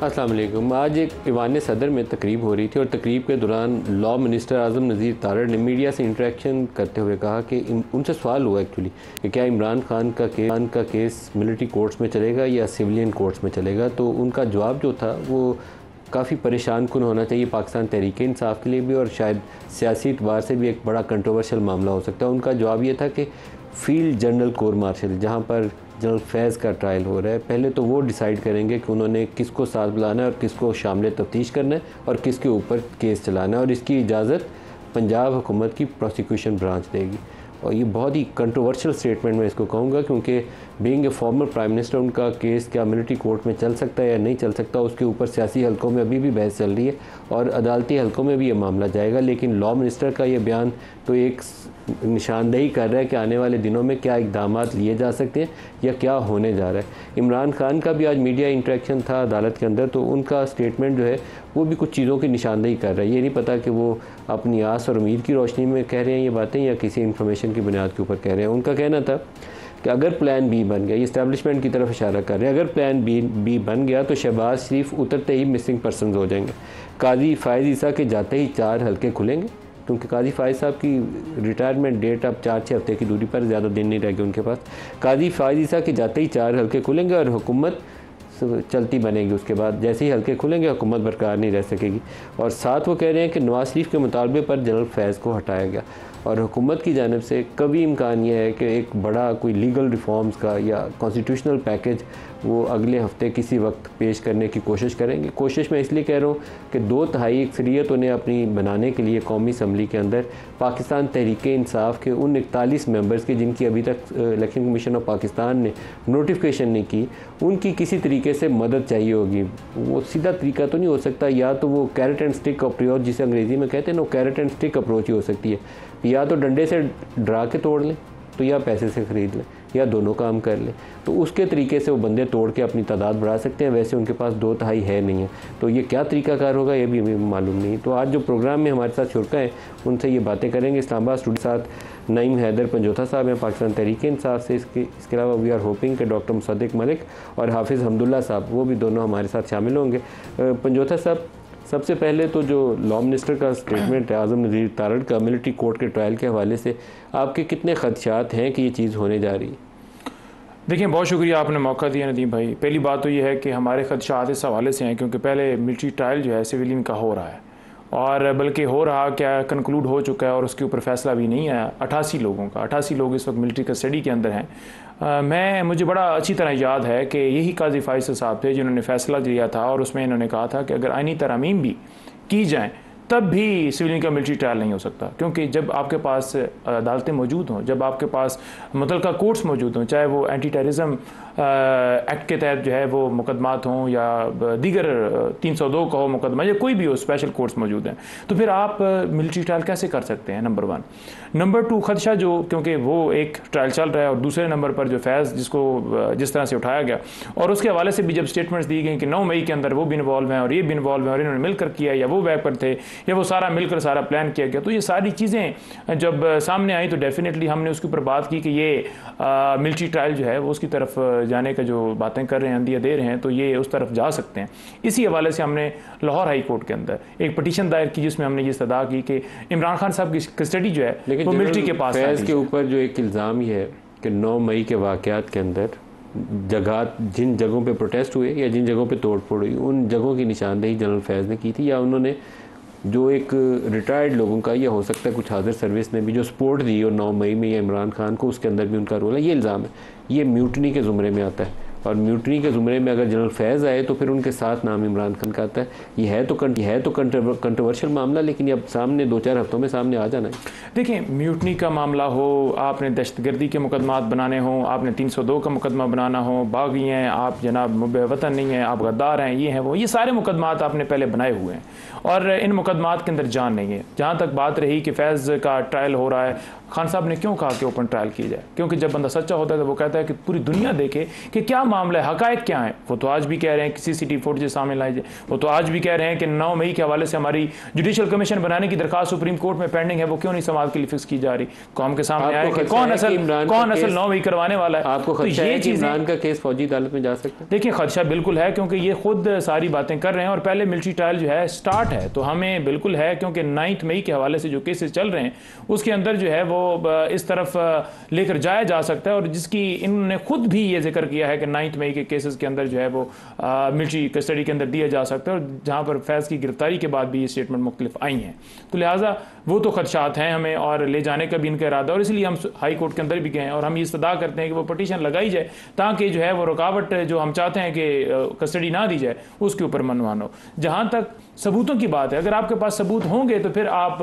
अस्सलाम वालेकुम। आज एक ईवान सदर में तकरीब हो रही थी और तकरीब के दौरान लॉ मिनिस्टर आज़म नज़ीर तारड़ ने मीडिया से इंटरेक्शन करते हुए कहा कि उनसे सवाल हुआ एक्चुअली कि क्या इमरान खान का केस मिलिट्री कोर्ट्स में चलेगा या सिविलियन कोर्ट्स में चलेगा। तो उनका जवाब जो था वो काफ़ी परेशान कुन होना चाहिए पाकिस्तान तहरीक इंसाफ के लिए भी, और शायद सियासी एतबार से भी एक बड़ा कंट्रोवर्शियल मामला हो सकता है। उनका जवाब ये था कि फील्ड जनरल कोर मार्शल जहाँ पर जनरल फैज़ का ट्रायल हो रहा है, पहले तो वो डिसाइड करेंगे कि उन्होंने किसको साथ बुलाना है और किसको शामिल तफ्तीश करना है और किसके ऊपर केस चलाना है, और इसकी इजाज़त पंजाब हुकूमत की प्रोसिक्यूशन ब्रांच देगी। और ये बहुत ही कंट्रोवर्शियल स्टेटमेंट मैं इसको कहूँगा, क्योंकि being a former prime minister उनका केस क्या मिलिट्री कोर्ट में चल सकता है या नहीं चल सकता, उसके ऊपर सियासी हलकों में अभी भी बहस चल रही है और अदालती हलकों में भी ये मामला जाएगा। लेकिन लॉ मिनिस्टर का ये बयान तो एक निशानदेही कर रहा है कि आने वाले दिनों में क्या इक़दाम लिए जा सकते हैं या क्या होने जा रहा है। इमरान खान का भी आज मीडिया इंटरेक्शन था अदालत के अंदर, तो उनका स्टेटमेंट जो है वो भी कुछ चीज़ों की निशानदेही कर रहा है। ये नहीं पता कि वो अपनी आस और उम्मीद की रोशनी में कह रहे हैं ये बातें या किसी इन्फॉर्मेशन की बुनियाद के ऊपर कह रहे हैं। उनका कहना था कि अगर प्लान बी बन गया, ये इस्टेब्लिशमेंट की तरफ इशारा कर रहे हैं, अगर प्लान बी बन गया तो शहबाज शरीफ उतरते ही मिसिंग पर्सन हो जाएंगे। काजी फ़ायज़ ईसा के जाते ही 4 हल्के खुलेंगे, क्योंकि काजी फ़ायज़ साहब की रिटायरमेंट डेट अब 4-6 हफ्ते की दूरी पर, ज़्यादा दिन नहीं रह गए उनके पास। काजी फ़ायज़ ईसा के जाते ही 4 हल्के खुलेंगे और हुकूमत चलती बनेगी। उसके बाद जैसे ही हल्के खुलेंगे हुकूमत बरकरार नहीं रह सकेगी। और साथ वो कह रहे हैं कि नवाज़ शरीफ के मुतालबे पर जनरल फैज़ को हटाया गया, और हुकूमत की जानिब से कभी इम्कान ये है कि एक बड़ा कोई लीगल रिफॉर्म्स का या कॉन्स्टिट्यूशनल पैकेज वो अगले हफ्ते किसी वक्त पेश करने की कोशिश करेंगे। कोशिश मैं इसलिए कह रहा हूँ कि 2/3 अक्सरियत उन्हें अपनी बनाने के लिए कौमी असम्बली के अंदर पाकिस्तान तहरीक इंसाफ के उन 41 मेंबर्स की जिनकी अभी तक इलेक्शन कमीशन ऑफ पाकिस्तान ने नोटिफिकेशन नहीं की, उनकी किसी तरीके से मदद चाहिए होगी। वो सीधा तरीका तो नहीं हो सकता, या तो वो कैरेट एंड स्टिक अप्रोच जिसे अंग्रेज़ी में कहते हैं ना, कैरेट एंड स्टिक अप्रोच ही हो सकती है। या तो डंडे से डरा के तोड़ लें तो या पैसे से ख़रीद लें, या दोनों काम कर लें। तो उसके तरीके से वो बंदे तोड़ के अपनी तादाद बढ़ा सकते हैं। वैसे उनके पास 2/3 है नहीं है, तो ये क्या तरीकाकार होगा ये भी हमें मालूम नहीं। तो आज जो प्रोग्राम में हमारे साथ शुरका है उनसे ये बातें करेंगे। इस्लामाबाद स्टूडियो के साथ नईम हैदर पंजोथा साहब हैं पाकिस्तान तहरीक इंसाफ से। इसके अलावा वी आर होपिंग कि डॉक्टर मुसद्दिक मलिक और हाफिज़ हमदुल्ला साहब वो भी दोनों हमारे साथ शामिल होंगे। पंजोथा साहब, सबसे पहले तो जो लॉ मिनिस्टर का स्टेटमेंट है आज़म नज़ीर तारड़ का मिलिट्री कोर्ट के ट्रायल के हवाले से, आपके कितने खदशात हैं कि ये चीज़ होने जा रही है? देखिए, बहुत शुक्रिया आपने मौका दिया नदीम भाई। पहली बात तो ये है कि हमारे खदशात इस हवाले से हैं क्योंकि पहले मिलिट्री ट्रायल जो है सिविलियन का हो रहा है, और बल्कि हो रहा क्या कंक्लूड हो चुका है और उसके ऊपर फैसला भी नहीं आया। 88 लोगों का 88 लोग इस वक्त मिलिट्री कस्टडी के अंदर हैं। मुझे बड़ा अच्छी तरह याद है कि यही काजी फ़ाइज़ साहब थे जिन्होंने फ़ैसला लिया था और उसमें इन्होंने कहा था कि अगर आईनी तरमीम भी की जाएँ तब भी सिविलियन का मिलिट्री ट्रायल नहीं हो सकता, क्योंकि जब आपके पास अदालतें मौजूद हों, जब आपके पास मुतलका कोर्ट्स मौजूद हों, चाहे वो एंटी टेररिज्म एक्ट के तहत जो है वो मुकदमात हों या दीगर 302 का हो मुकदमा या कोई भी हो, स्पेशल कोर्ट्स मौजूद हैं, तो फिर आप मिलिट्री ट्रायल कैसे कर सकते हैं? नंबर 1। नंबर 2, खदशा जो, क्योंकि वो एक ट्रायल चल रहा है, और दूसरे नंबर पर जो फैज़ जिस तरह से उठाया गया और उसके हवाले से भी जब स्टेटमेंट्स दी गई कि 9 मई के अंदर वो भी इन्वॉल्व हैं और ये भी इन्वॉल्व हैं और इन्होंने मिलकर किया या वो वैब पर थे या वो सारा मिलकर सारा प्लान किया गया, तो ये सारी चीज़ें जब सामने आई तो डेफिनेटली हमने उसके ऊपर बात की कि ये मिलिट्री ट्रायल जो है वो उसकी तरफ जाने का जो बातें कर रहे हैं, अंदिया दे रहे हैं, तो ये उस तरफ जा सकते हैं। इसी हवाले से हमने लाहौर हाई कोर्ट के अंदर एक पटिशन दायर की जिसमें हमने ये इस्तदा की कि इमरान खान साहब की कस्टडी जो है वो मिलिट्री के पास फैज़ के ऊपर जो एक इल्ज़ाम ये है कि 9 मई के वाक़यात के अंदर जिन जगहों पे प्रोटेस्ट हुए या जिन जगहों पे तोड़फोड़ हुई, उन जगहों की निशानदेही जनरल फैज़ ने की थी, या उन्होंने जो एक रिटायर्ड लोगों का, या हो सकता है कुछ हाजिर सर्विस ने भी जो सपोर्ट दी और 9 मई में या इमरान खान को, उसके अंदर भी उनका रोल है। ये इल्ज़ाम है, ये म्यूटनी के ज़ुमरे में आता है, और म्यूटनी के ज़ुमरे में अगर जनरल फैज़ आए तो फिर उनके साथ नाम इमरान खान का आता है। ये है तो कंट्रोवर्शियल मामला, लेकिन ये अब सामने 2-4 हफ्तों में सामने आ जाना है। देखिए, म्यूटनी का मामला हो, आपने दहशतगर्दी के मुकदमात बनाने हों, आपने 302 का मुकदमा बनाना हो, बागी हैं आप, जनाब मुबे वतन नहीं हैं आप, गद्दार हैं, ये हैं वो, ये सारे मुकदमात आपने पहले बनाए हुए हैं और इन मुकदमात के अंदर जान नहीं है। जहाँ तक बात रही कि फैज़ का ट्रायल हो रहा है, खान साहब ने क्यों कहा कि ओपन ट्रायल किया जाए? क्योंकि जब बंदा सच्चा होता है तो वो कहता है कि पूरी दुनिया देखे कि क्या मामला है, हकायक क्या है। वो तो आज भी कह रहे हैं कि CCTV फुटेज सामने लाई जाए। वो तो आज भी कह रहे हैं कि 9 मई के हवाले से हमारी जुडिशल कमीशन बनाने की दरखास्त सुप्रीम कोर्ट में पेंडिंग है, वो क्यों नहीं समाज के लिए फिक्स की जा रही। कौम के सामने आया कि कौन असल 9 मई करवाने वाला है। आपको खदशा है कि इमरान का केस फौजी अदालत में जा सकता है? देखिए, खदशा बिल्कुल है, क्योंकि ये खुद सारी बातें कर रहे हैं और पहले मिलिट्री ट्रायल जो है स्टार्ट है, तो हमें बिल्कुल है, क्योंकि 9 मई के हवाले से जो केसेस चल रहे हैं उसके अंदर जो है वो इस तरफ लेकर जाया जा सकता है। और जिसकी इन्होंने खुद भी ये जिक्र किया है कि 9 मई के केसेस के अंदर जो है वो मिलिट्री कस्टडी के अंदर दिया जा सकता है, और जहाँ पर फैज़ की गिरफ्तारी के बाद भी ये स्टेटमेंट मुख्तलिफ आई हैं। तो लिहाजा वो तो खदशात हैं हमें, और ले जाने का भी इनका इरादा, और इसलिए हम हाई कोर्ट के अंदर भी गए हैं और हम ये इस्तदा करते हैं कि वो पटिशन लगाई जाए ताकि जो है वो रुकावट जो हम चाहते हैं कि कस्टडी ना दी जाए उसके ऊपर मनवान हो। जहाँ तक सबूतों की बात है, अगर आपके पास सबूत होंगे तो फिर आप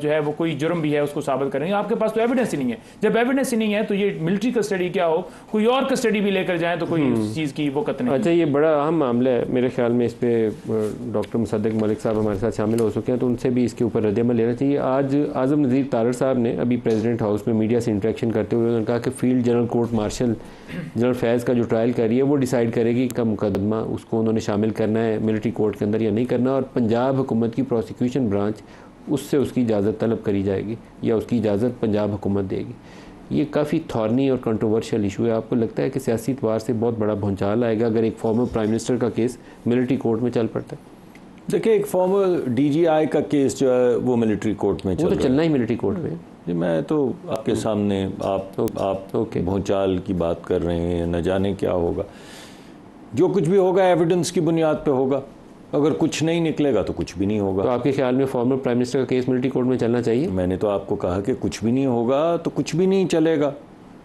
जो है वो कोई जुर्म भी है उसको साबित करेंगे। आपके पास तो एविडेंस ही नहीं है। जब एविडेंस ही नहीं है तो ये मिलिट्री कस्टडी क्या हो, कोई और कस्टडी भी लेकर जाएं तो कोई उस चीज़ की वक़्त नहीं। अच्छा, ये बड़ा अहम मामला है मेरे ख्याल में। इस पर डॉक्टर मुसद्दिक मलिक साहब हमारे साथ शामिल हो चुके हैं, तो उनसे भी इसके ऊपर रद्द-ए-अमल लेना चाहिए। आज आज़म नज़ीर तारड़ साहब ने अभी प्रेसिडेंट हाउस में मीडिया से इंटरेक्शन करते हुए उन्होंने कहा कि field general court martial general Faiz का जो ट्रायल कर रही है वो डिसाइड करेगी का मुकदमा उसको उन्होंने शामिल करना है मिलिट्री कोर्ट के अंदर या नहीं करना, और पंजाब हुकूमत की प्रोसिक्यूशन ब्रांच उससे उसकी इजाज़त तलब करी जाएगी या उसकी इजाज़त पंजाब हुकूमत देगी। ये काफ़ी थॉर्नी और कंट्रोवर्शियल इशू है। आपको लगता है कि सियासी तौर से बहुत बड़ा भूचाल आएगा अगर एक फॉर्मर प्राइम मिनिस्टर का केस मिलिट्री कोर्ट में चल पड़ता है? देखिए, एक फॉर्मर DGI का केस जो है वो मिलिट्री कोर्ट में वो तो चलना ही मिलिट्री कोर्ट में। जी, मैं तो आपके सामने आप भूचाल की बात कर रहे हैं, न जाने क्या होगा। जो कुछ भी होगा एविडेंस की बुनियाद पे होगा, अगर कुछ नहीं निकलेगा तो कुछ भी नहीं होगा। तो आपके ख्याल में फॉर्मर प्राइम मिनिस्टर का केस मिलिट्री कोर्ट में चलना चाहिए? मैंने तो आपको कहा कि कुछ भी नहीं होगा तो कुछ भी नहीं चलेगा,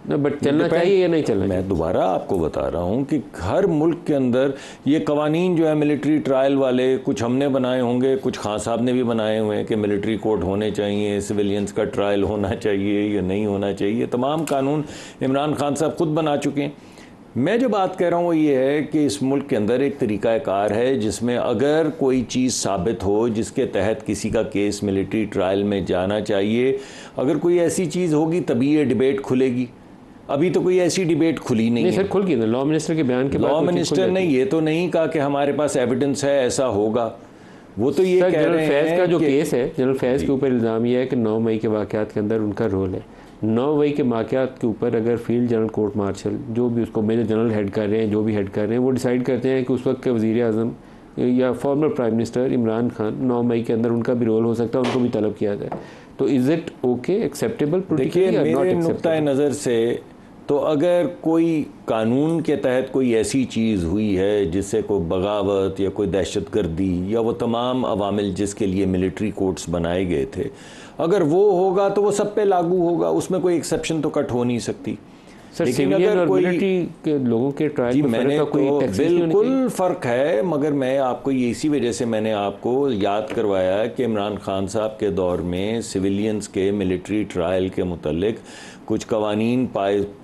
बट चलना चाहिए या नहीं चलना? मैं दोबारा आपको बता रहा हूँ कि हर मुल्क के अंदर ये कवानीन जो है मिलिट्री ट्रायल वाले, कुछ हमने बनाए होंगे, कुछ खान साहब ने भी बनाए हुए हैं कि मिलिट्री कोर्ट होने चाहिए, सिविलियंस का ट्रायल होना चाहिए या नहीं होना चाहिए। तमाम कानून इमरान खान साहब खुद बना चुके हैं। मैं जो बात कह रहा हूँ वो ये है कि इस मुल्क के अंदर एक तरीक़ाकार है जिसमें अगर कोई चीज़ साबित हो जिसके तहत किसी का केस मिलिट्री ट्रायल में जाना चाहिए, अगर कोई ऐसी चीज़ होगी तभी ये डिबेट खुलेगी। अभी तो कोई ऐसी डिबेट खुली नहीं है। सर खुल गई ना लॉ मिनिस्टर के बयान के बाद। लॉ मिनिस्टर ने ये तो नहीं कहा कि हमारे पास एविडेंस है ऐसा होगा, वो तो ये कह रहे हैं। फैज़ का जो केस है, जनरल फैज़ के ऊपर इल्ज़ाम यह है कि 9 मई के वाक़यात के अंदर उनका रोल है। 9 मई के वाक़यात के ऊपर अगर फील्ड जनरल कोर्ट मार्शल जो भी उसको मेजर जनरल हेड कर रहे हैं, जो भी हेड कर रहे हैं, वो डिसाइड करते हैं कि उस वक्त के वज़ीर आज़म या former prime minister Imran Khan 9 मई के अंदर उनका भी रोल हो सकता है, उनको भी तलब किया जाए, तो इज़ इट ओके, एक्सेप्टेबल? देखिए, मेरे नुक्ता नज़र से तो अगर कोई कानून के तहत कोई ऐसी चीज़ हुई है जिससे कोई बगावत या कोई दहशतगर्दी या वो तमाम अवामिल जिसके लिए मिलिट्री कोर्ट्स बनाए गए थे, अगर वो होगा तो वो सब पे लागू होगा, उसमें कोई एक्सेप्शन तो कट हो नहीं सकती। सर सिविलियन और मिलिट्री के लोगों के ट्रायल में फर्क का कोई बिल्कुल फ़र्क है, मगर मैं आपको ये इसी वजह से मैंने आपको याद करवाया कि इमरान खान साहब के दौर में सिविलियंस के मिलिट्री ट्रायल के मुतल्लिक कुछ कवानीन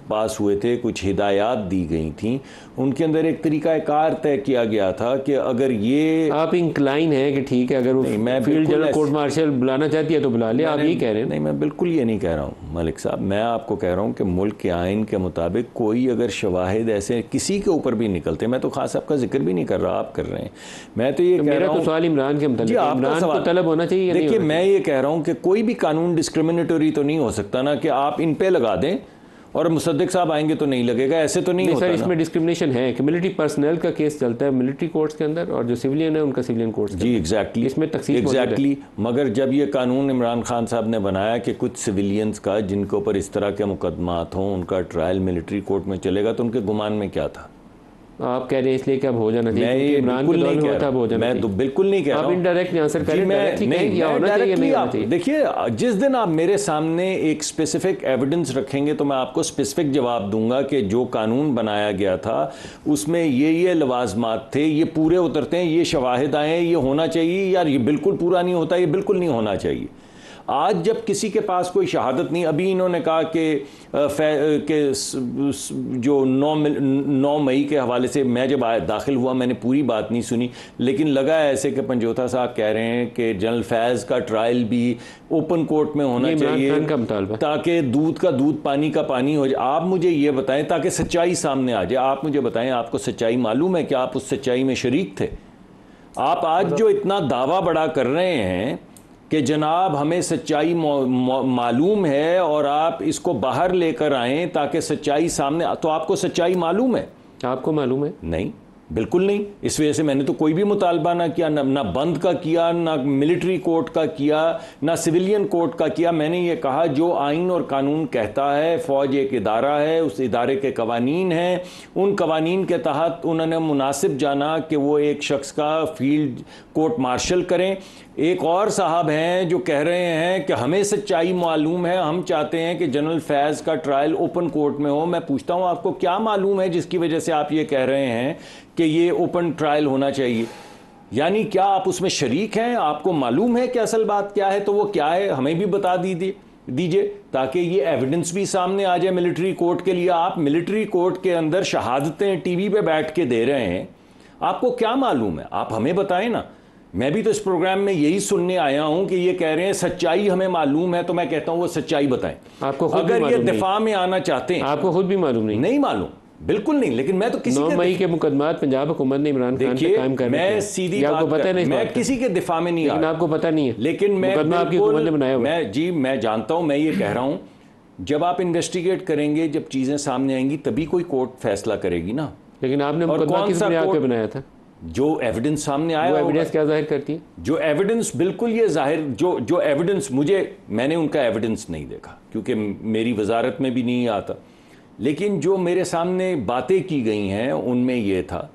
पास हुए थे, कुछ हिदायत दी गई थी, उनके अंदर एक तरीक़ाकार तय किया गया था कि अगर ये आप इंक्लाइन है कि ठीक है अगर वो फील्ड जनरल कोर्ट मार्शल बुलाना चाहती है तो बुला ले, आप ये कह रहे हैं? नहीं, मैं बिल्कुल ये नहीं कह रहा हूँ मलिक साहब। मैं आपको कह रहा हूँ कि मुल्क के आइन के मुताबिक कोई अगर शवाहिद ऐसे किसी के ऊपर भी निकलते, मैं तो खास आपका जिक्र भी नहीं कर रहा, आप कर रहे हैं, मैं तो ये कह रहा हूँ। सवाल इमरान के मतलब इमरान को तलब होना चाहिए। देखिए, मैं ये कह रहा हूँ कि कोई भी कानून डिस्क्रिमिनेटरी तो नहीं हो सकता ना कि आप इन पे लगा दें और मुसद्दिक साहब आएंगे तो नहीं लगेगा, ऐसे तो नहीं होता सर। इसमें डिस्क्रिमिनेशन है कि मिलिट्री पर्सनल का केस चलता है मिलिट्री कोर्ट्स के अंदर और जो सिविलियन है उनका सिविलियन कोर्ट्स। जी एग्जैक्टली, इसमें तकसीम एग्जैक्टली। मगर जब ये कानून इमरान खान साहब ने बनाया कि कुछ सिविलियंस का जिनके ऊपर इस तरह के मुकदमात हों उनका ट्रायल मिलिट्री कोर्ट में चलेगा, तो उनके गुमान में क्या था? आप कह रहे हैं इसलिए क्या हो जाना चाहिए? मैं ये बिल्कुल नहीं कह रहा, मैं तो बिल्कुल नहीं कह रहा हूं। आप इनडायरेक्ट आंसर करें, डायरेक्टली देखिए, जिस दिन आप मेरे सामने एक स्पेसिफिक एविडेंस रखेंगे तो मैं आपको स्पेसिफिक जवाब दूंगा कि जो कानून बनाया गया था उसमें ये लवाजमात थे, ये पूरे उतरते हैं, ये शवाहिद आए हैं, ये होना चाहिए, यार ये बिल्कुल पूरा नहीं होता, ये बिल्कुल नहीं होना चाहिए। आज जब किसी के पास कोई शहादत नहीं, अभी इन्होंने कहा कि जो 9 मई के हवाले से, मैं जब दाखिल हुआ मैंने पूरी बात नहीं सुनी, लेकिन लगा ऐसे कि पंजोता साहब कह रहे हैं कि जनरल फैज़ का ट्रायल भी ओपन कोर्ट में होना चाहिए ताकि दूध का दूध पानी का पानी हो जाए। आप मुझे ये बताएं, ताकि सच्चाई सामने आ जाए, आप मुझे बताएं आपको सच्चाई मालूम है? क्या आप उस सच्चाई में शरीक थे? आप आज जो इतना दावा बड़ा कर रहे हैं कि जनाब हमें सच्चाई मालूम है और आप इसको बाहर लेकर आएं ताकि सच्चाई सामने, तो आपको सच्चाई मालूम है? आपको मालूम है? नहीं, बिल्कुल नहीं। इस वजह से मैंने तो कोई भी मुतालबा ना किया, ना बंद का किया, ना मिलिट्री कोर्ट का किया, ना सिविलियन कोर्ट का किया। मैंने ये कहा जो आइन और कानून कहता है, फ़ौज एक इदारा है, उस इदारे के कवानीन हैं, उन कवानीन के तहत उन्होंने मुनासिब जाना कि वो एक शख्स का फील्ड कोर्ट मार्शल करें। एक और साहब हैं जो कह रहे हैं कि हमें सच्चाई मालूम है, हम चाहते हैं कि जनरल फैज़ का ट्रायल ओपन कोर्ट में हो। मैं पूछता हूं आपको क्या मालूम है जिसकी वजह से आप ये कह रहे हैं कि ये ओपन ट्रायल होना चाहिए? यानी क्या आप उसमें शरीक हैं? आपको मालूम है कि असल बात क्या है? तो वो क्या है हमें भी बता दीजिए ताकि ये एविडेंस भी सामने आ जाए मिलिट्री कोर्ट के लिए। आप मिलिट्री कोर्ट के अंदर शहादतें टीवी पे बैठ के दे रहे हैं, आपको क्या मालूम है? आप हमें बताएं ना। मैं भी तो इस प्रोग्राम में यही सुनने आया हूं कि ये कह रहे हैं सच्चाई हमें मालूम है, तो मैं कहता हूं वो सच्चाई बताएं। आपको अगर ये दिफा में आना चाहते हैं। आपको खुद भी मालूम नहीं? नहीं मालूम, बिल्कुल नहीं। लेकिन मैं तो किसी 9 मई के मुकदमात पंजाब हुकूमत ने इमरान खान पे कायम कर, मैं सीधी बात पता नहीं, मैं किसी के दिफा में नहीं, लेकिन आपको पता नहीं है, लेकिन मैं आपकी हुकूमत ने बनाया हुआ है। मैं जानता हूं। मैं ये कह रहा हूं जब आप इन्वेस्टिगेट करेंगे, जब चीजें सामने आएंगी तभी कोई कोर्ट फैसला करेगी ना। लेकिन आपने मुकदमा किस बुनियाद पे बनाया था? जो एविडेंस सामने आया, वो एविडेंस क्या जाहिर करती है? जो एविडेंस बिल्कुल ये जाहिर, जो एविडेंस मैंने उनका एविडेंस नहीं देखा क्योंकि मेरी वजारत में भी नहीं आता, लेकिन जो मेरे सामने बातें की गई हैं उनमें यह था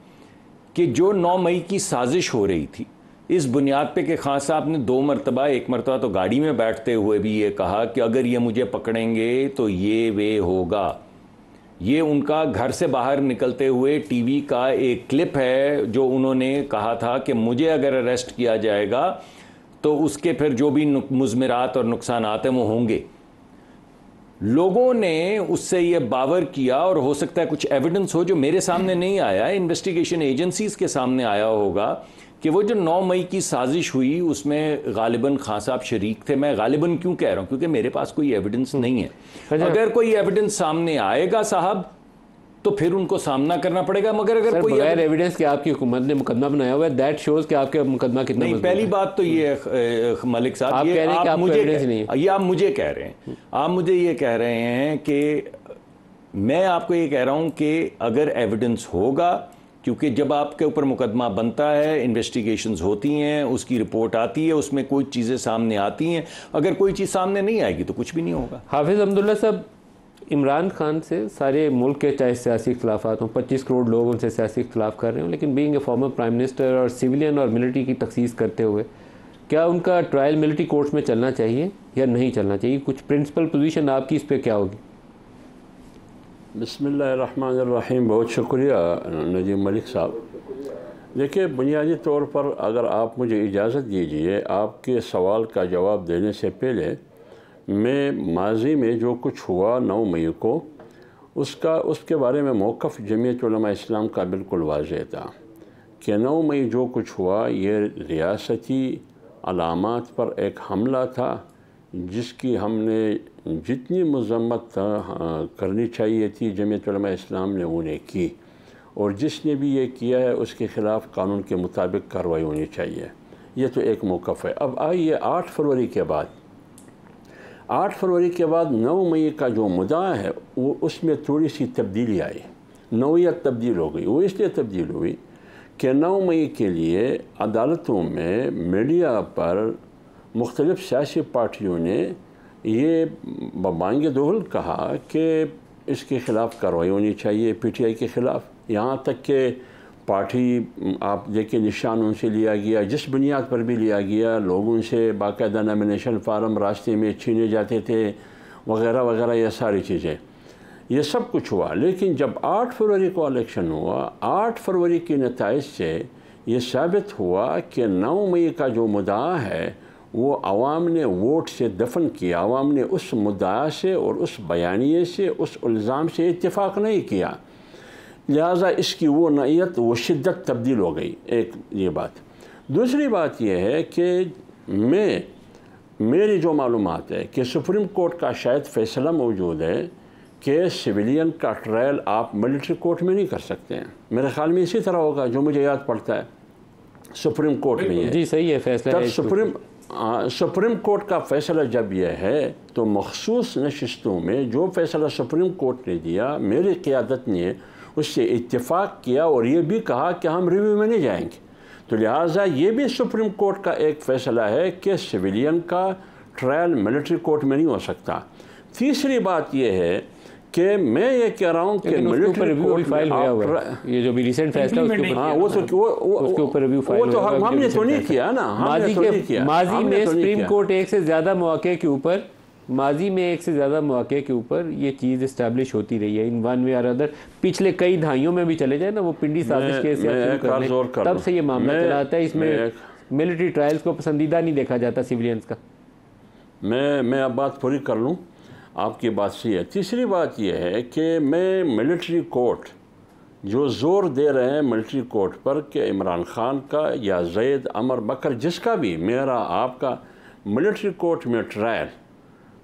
कि जो 9 मई की साजिश हो रही थी, इस बुनियाद पे कि खान साहब ने 2 मरतबा, एक मरतबा तो गाड़ी में बैठते हुए भी ये कहा कि अगर ये मुझे पकड़ेंगे तो ये वे होगा। ये उनका घर से बाहर निकलते हुए टीवी का एक क्लिप है जो उन्होंने कहा था कि मुझे अगर अरेस्ट किया जाएगा तो उसके फिर जो भी मुज़मिरात और नुकसानात हैं वो होंगे। लोगों ने उससे ये बावर किया, और हो सकता है कुछ एविडेंस हो जो मेरे सामने नहीं आया, इन्वेस्टिगेशन एजेंसीज के सामने आया होगा, कि वो जो 9 मई की साजिश हुई उसमें गालिबन खान साहब शरीक थे। मैं गालिबन क्यों कह रहा हूं? क्योंकि मेरे पास कोई एविडेंस नहीं है। अगर कोई एविडेंस सामने आएगा साहब तो फिर उनको सामना करना पड़ेगा, मगर अगर कोई बगैर एविडेंस के आपकी हुकूमत ने मुकदमा बनाया हुआ है, दैट शोज कि आपका मुकदमा कितना नहीं। पहली बात तो ये मलिक साहब, आप मुझे कह रहे हैं, आप मुझे ये कह रहे हैं कि मैं आपको ये कह रहा हूं कि अगर एविडेंस होगा, क्योंकि जब आपके ऊपर मुकदमा बनता है, इन्वेस्टिगेशंस होती हैं, उसकी रिपोर्ट आती है, उसमें कोई चीज़ें सामने आती हैं, अगर कोई चीज़ सामने नहीं आएगी तो कुछ भी नहीं होगा। हाफिज़ अब्दुल्ला साहब, इमरान खान से सारे मुल्क के चाहे सियासी इख्तलाफात हों, 25 करोड़ लोग उनसे सियासी इख्तलाफ कर रहे हों, लेकिन being a former prime minister और सिविलियन और मिलिट्री की तखसीस करते हुए, क्या उनका ट्रायल मिलिट्री कोर्ट्स में चलना चाहिए या नहीं चलना चाहिए? कुछ प्रिंसिपल पोजीशन आपकी इस पर क्या होगी? बिस्मिल्लाहिर्रहमानिर्रहीम। बहुत शुक्रिया नजीम मलिक साहब। देखिए, बुनियादी तौर पर अगर आप मुझे इजाज़त दीजिए, आपके सवाल का जवाब देने से पहले मैं माजी में जो कुछ हुआ 9 मई को, उसके बारे में मौक़िफ़ जमीयत उलमा इस्लाम का बिल्कुल वाज़ेह था कि 9 मई जो कुछ हुआ ये रियासती अलामात पर एक हमला था, जिसकी हमने जितनी मज़म्मत करनी चाहिए थी जमीयत उलमा इस्लाम ने उन्हें की, और जिसने भी ये किया है उसके ख़िलाफ़ कानून के मुताबिक कार्रवाई होनी चाहिए। ये तो एक मौक़िफ़ है। अब आइए 8 फरवरी के बाद 9 मई का जो मुद्दा है वो उसमें थोड़ी सी तब्दीली आई, नौइयत तब्दील हो गई। वो इसलिए तब्दील हुई कि 9 मई के लिए अदालतों में, मीडिया पर मुख्तलिफ़ सियासी पार्टियों ने ये बांगे दोहल कहा कि इसके ख़िलाफ़ कार्रवाई होनी चाहिए, PTI के ख़िलाफ़। यहाँ तक कि पार्टी आप देखिए निशान उनसे लिया गया, जिस बुनियाद पर भी लिया गया, लोगों से बाकायदा नॉमिनेशन फार्म रास्ते में छीने जाते थे वगैरह वगैरह, ये सारी चीज़ें, ये सब कुछ हुआ। लेकिन जब 8 फरवरी को इलेक्शन हुआ, 8 फरवरी के नताइज से ये साबित हुआ कि 9 मई का जो मुद्दा है वो आवाम ने वोट से दफन किया, आवाम ने उस मुद्दा से और उस बयानिए से, उस इल्ज़ाम से इत्तेफाक नहीं किया, लिहाजा इसकी वो नयत वो शिद्दत तब्दील हो गई। एक ये बात। दूसरी बात यह है कि मेरी जो मालूमात है कि सुप्रीम कोर्ट का शायद फ़ैसला मौजूद है कि सिविलियन का ट्रायल आप मिलिट्री कोर्ट में नहीं कर सकते हैं। मेरे ख्याल में इसी तरह होगा, जो मुझे याद पड़ता है सुप्रीम कोर्ट में है। जी सही है फैसला। तब सुप्रीम कोर्ट का फ़ैसला जब यह है तो मखसूस नशिस्तों में जो फ़ैसला सुप्रीम कोर्ट ने दिया, मेरी क़यादत ने उससे इत्तेफाक किया और ये भी कहा कि हम रिव्यू में नहीं जाएंगे। तो लिहाजा ये भी सुप्रीम कोर्ट का एक फ़ैसला है कि सिविलियन का ट्रायल मिलिट्री कोर्ट में नहीं हो सकता। तीसरी बात यह है कि मैं ये कह रहा हूँ कि मिलिट्री रिव्यू फाइल हुआ हुआ है, ये जो भी रिसेंट फैसला उसके ऊपर, हाँ वो उसके ऊपर रिव्यू फाइल, वो तो हमने तो नहीं किया ना, माजी में सुप्रीम कोर्ट एक से ज़्यादा मौके के ऊपर, माजी में एक से ज़्यादा मौके के ऊपर ये चीज़ इस्टेब्लिश होती रही है इन वन वे और अदर। पिछले कई दहाइयों में भी चले जाए ना, वो पिंडी साजिश के तब से ये मामला चला आता है। इसमें मिलिट्री ट्रायल्स को पसंदीदा नहीं देखा जाता सिविलियंस का। मैं अब बात पूरी कर लूँ, आपकी बात सही है। तीसरी बात यह है कि मैं मिलिट्री कोर्ट जो ज़ोर दे रहे हैं मिलिट्री कोर्ट पर कि इमरान खान का या जैद अमर बकर जिसका भी मेरा आपका मिलिट्री कोर्ट में ट्रायल,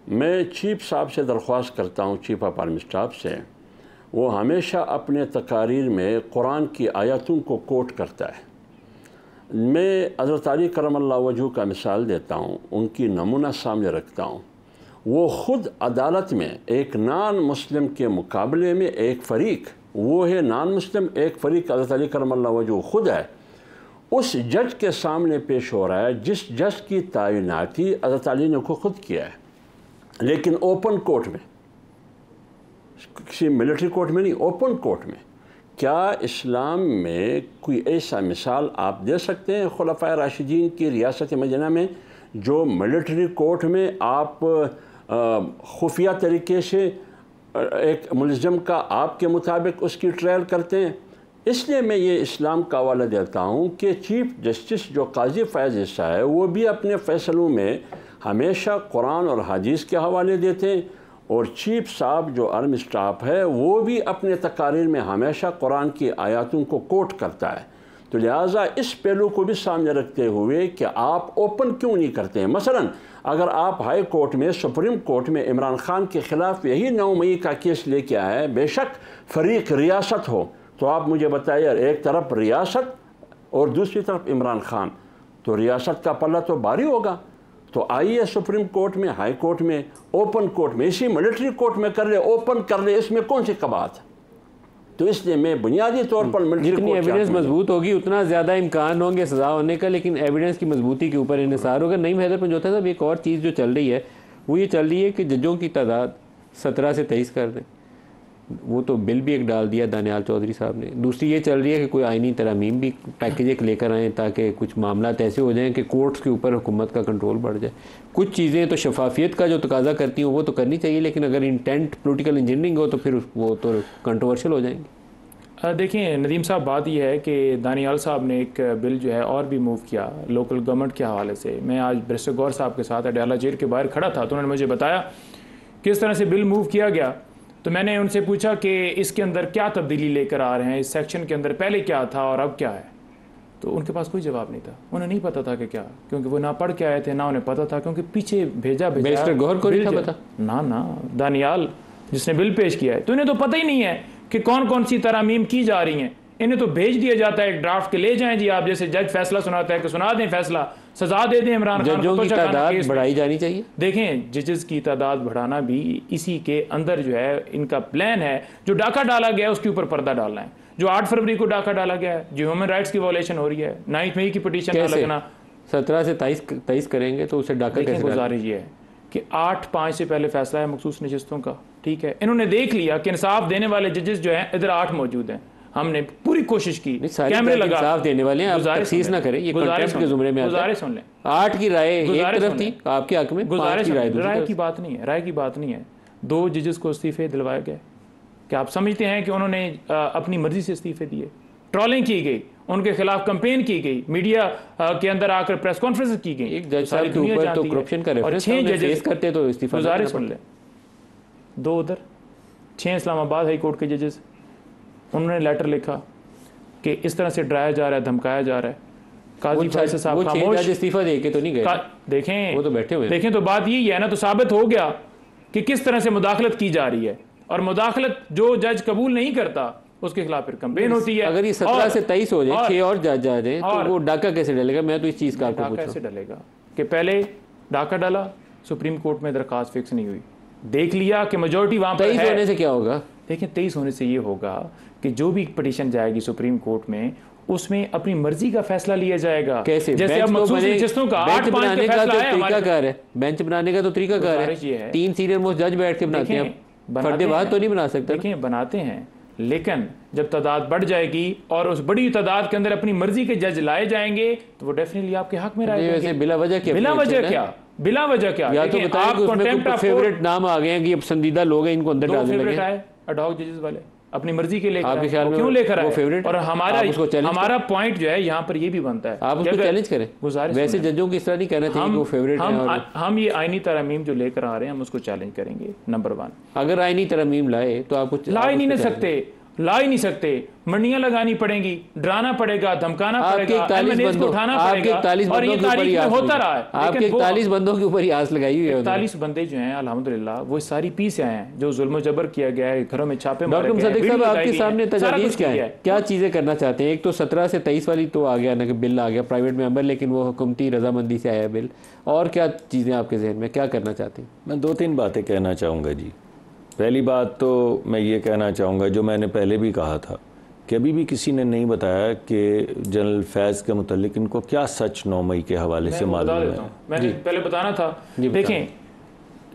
मैं चीफ साहब से दरख्वास्त करता हूँ, चीफ ऑफ आर्मी स्टाफ से, वो हमेशा अपने तकारीर में कुरान की आयतों को कोट करता है। मैं हज़रत अली करमल्लाहु वजहू का मिसाल देता हूँ, उनकी नमूना सामने रखता हूँ। वो ख़ुद अदालत में एक नॉन मुस्लिम के मुकाबले में एक फ़रीक, वो है नॉन मुस्लिम, एक फ़रीक हज़रत अली करमल्लाहु वजहू ख़ुद है, उस जज के सामने पेश हो रहा है जिस जज की तैनाती हज़रत अली ने खुद किया है, लेकिन ओपन कोर्ट में, किसी मिलिट्री कोर्ट में नहीं, ओपन कोर्ट में। क्या इस्लाम में कोई ऐसा मिसाल आप दे सकते हैं खुलफाए राशिदीन की रियासत मदीना में जो मिलिट्री कोर्ट में आप खुफिया तरीके से एक मुलज़म का आपके मुताबिक उसकी ट्रायल करते हैं? इसलिए मैं ये इस्लाम का हवाला देता हूँ कि चीफ जस्टिस जो काजी फैज़ ईसा है वो भी अपने फ़ैसलों में हमेशा कुरान और हदीस के हवाले देते हैं, और चीफ साहब जो आर्मी स्टाफ है वो भी अपने तकारीर में हमेशा कुरान की आयतों को कोट करता है। तो लिहाजा इस पहलू को भी सामने रखते हुए कि आप ओपन क्यों नहीं करते हैं। मसलन अगर आप हाई कोर्ट में, सुप्रीम कोर्ट में इमरान खान के ख़िलाफ़ यही 9 मई का केस लेके आए, बेशक फ़रीक रियासत हो, तो आप मुझे बताइए, एक तरफ रियासत और दूसरी तरफ इमरान खान, तो रियासत का पल्ला तो भारी होगा। तो आइए सुप्रीम कोर्ट में, हाई कोर्ट में, ओपन कोर्ट में, इसी मिलिट्री कोर्ट में कर ले, ओपन कर ले, इसमें कौन सी कबात है। तो इसलिए मैं बुनियादी तौर पर जितनी एविडेंस मजबूत होगी उतना ज़्यादा इम्कान होंगे सज़ा होने का, लेकिन एविडेंस की मजबूती के ऊपर इन्हिसार होगा। नईम हैदर पंजोथा साहब, एक और चीज़ जो चल रही है वो ये चल रही है कि जजों की तादाद 17 से 23 कर दें, वो तो बिल भी एक डाल दिया दानियाल चौधरी साहब ने। दूसरी ये चल रही है कि कोई आइनी तरमीम भी पैकेज एक लेकर आएँ ताकि कुछ मामला ऐसे हो जाएं कि कोर्ट्स के ऊपर हुकूमत का कंट्रोल बढ़ जाए। कुछ चीज़ें तो शफाफियत का जो तकाजा करती हैं वो तो करनी चाहिए, लेकिन अगर इंटेंट पोलिटिकल इंजीनियरिंग हो तो फिर वो तो कंट्रोवर्शियल हो जाएंगे। देखिए नदीम साहब, बात यह है कि दानियाल साहब ने एक बिल जो है और भी मूव किया लोकल गवर्नमेंट के हवाले से। मैं आज बैरिस्टर गौर साहब के साथ अडयाला जेल के बाहर खड़ा था तो उन्होंने मुझे बताया किस तरह से बिल मूव किया गया। तो मैंने उनसे पूछा कि इसके अंदर क्या तब्दीली लेकर आ रहे हैं, इस सेक्शन के अंदर पहले क्या था और अब क्या है। तो उनके पास कोई जवाब नहीं था, उन्हें नहीं पता था कि क्या, क्योंकि वो ना पढ़ के आए थे ना उन्हें पता था, क्योंकि पीछे भेजा गौर को नहीं था पता ना दानियाल जिसने बिल पेश किया है, तो इन्हें तो पता ही नहीं है कि कौन कौन सी तरामीम की जा रही हैं। इन्हें तो भेज दिया जाता है एक ड्राफ्ट के, ले जाएं जी आप, जैसे जज फैसला सुनाता है कि सुना दें फैसला, सजा दे दें इमरान खान को। जजों की तादाद बढ़ाई जानी चाहिए। देखें जजेस की तादाद बढ़ाना भी इसी के अंदर जो है इनका प्लान है। जो डाका डाला गया है उसके ऊपर पर्दा डालना है। जो 8 फरवरी को डाका डाला गया है, जो ह्यूमन राइट्स की वॉयलेशन हो रही है, 9 मई की पिटीशन ना लगना, 17 से 23 करेंगे तो उसे डाका कैसे। गुजारिश ये है कि 8/5 से पहले फैसला है मखसूस नशिस्तों का, ठीक है। इन्होंने देख लिया कि इंसाफ देने वाले जजेस जो हैं इधर 8 मौजूद हैं। हमने पूरी कोशिश की, कैमरे लगा, इंसाफ देने वाले हैं, आप तफसीस ना करें, ये कंटेम्प्ट के जुमरे में आता है। गुजारिश सुन लें, 8 की राय एक तरफ थी आपके हक में, गुजारिश राय की बात नहीं है, राय की बात नहीं है। 2 जजेस को इस्तीफे दिलवाए गए। क्या आप समझते हैं कि उन्होंने अपनी मर्जी से इस्तीफे दिए? ट्रॉलिंग की गई, उनके खिलाफ कैंपेन की गई, मीडिया के अंदर आकर प्रेस कॉन्फ्रेंस की गई। एक जज साहब के ऊपर तो करप्शन का रेफरेंस फेस करते तो इस्तीफा गुजारिश सुन ले, 2 उधर 6 इस्लामाबाद हाई कोर्ट के जजेस, उन्होंने लेटर लिखा कि इस तरह से डराया जा रहा है, धमकाया जा रहा है। काजी फैसल साहब खामोश, इस्तीफा दे के तो नहीं गए, देखें वो तो बैठे हुए। देखें तो बात यही है ना, तो साबित हो गया कि किस तरह से मुदाखलत की जा रही है, और मुदाखलत जो जज कबूल नहीं करता उसके खिलाफ फिर कैंपेन होती है। अगर ये 17 से 23 हो जाए, 6 और जज आ जाए, तो वो डाका कैसे डलेगा? मैं तो इस चीज का आपको पूछ रहा हूं। कैसे डलेगा कि पहले डाका डाला, सुप्रीम कोर्ट में दरखास्त फिक्स नहीं हुई, देख लिया कि मेजोरिटी वहां पर है। 23 होने से क्या होगा? देखिए 23 होने से ये होगा कि जो भी पिटीशन जाएगी सुप्रीम कोर्ट में, उसमें अपनी मर्जी का फैसला लिया जाएगा। कैसे? जैसे अब मखसूस नशिस्तों का 8-5 का फैसला है, तरीकाकार है, बेंच बनाने का तो तरीकाकार है। 3 सीनियर मोस्ट जज बैठ के बनाते हैं, फर्देबाद तो नहीं बना सकते। देखिए बनाते हैं, लेकिन जब तादाद बढ़ जाएगी और उस बड़ी तादाद के अंदर अपनी मर्जी के जज लाए जाएंगे तो वो डेफिनेटली आपके हक में रहेंगे। बिला वजह क्या? बिला वजह क्या? बिला वजह क्या? या तो बताएं कि उसमें कोई फेवरेट नाम आ गए हैं कि अब पसंदीदा लोग हैं, इनको अंदर डालने लगे। फेवरेट आए एडहॉक जजेस वाले अपनी मर्जी के लेकर, आपके ख्याल में क्यों लेकर आए? फेवरेट? और हमारा पॉइंट जो है यहाँ पर ये भी बनता है, आप उसको चैलेंज करें। वैसे जजों की इस तरह नहीं कहना चाहिए कि वो फेवरेट है। हम ये आईनी तरमीम जो लेकर आ रहे हैं, हम उसको चैलेंज करेंगे। नंबर 1, अगर आईनी तरमीम लाए तो आप ला ही नहीं सकते, ला ही नहीं सकते, मंडियां लगानी पड़ेंगी, डराना पड़ेगा, धमकाना पड़ेगा, एमएनएस को उठाना पड़ेगा, और ये तारीख में होता रहा है। आपके 41 बंदों के ऊपर ही आस लगाई हुई है। 41 बंदे जो हैं अल्हम्दुलिल्लाह वो सारी पी से आए हैं, जो जुल्म जबर किया गया है, घरों में छापे मारे गए। डॉक्टर सदीक साहब, आपके सामने तजवीज़ क्या है? क्या चीजें करना चाहते हैं? एक तो 17 से 23 वाली तो आ गया ना कि बिल आ गया प्राइवेट मेंबर, लेकिन वो हुकूमती रजामंदी से आया बिल, और क्या चीजें आपके जहन में, क्या करना चाहते हैं? मैं 2-3 बातें कहना चाहूँगा जी। पहली बात तो मैं ये कहना चाहूँगा, जो मैंने पहले भी कहा था कि अभी भी किसी ने नहीं बताया कि जनरल फैज़ के मुतालिक इनको क्या सच 9 मई के हवाले से मालूम है। मैंने पहले बताना था। देखें,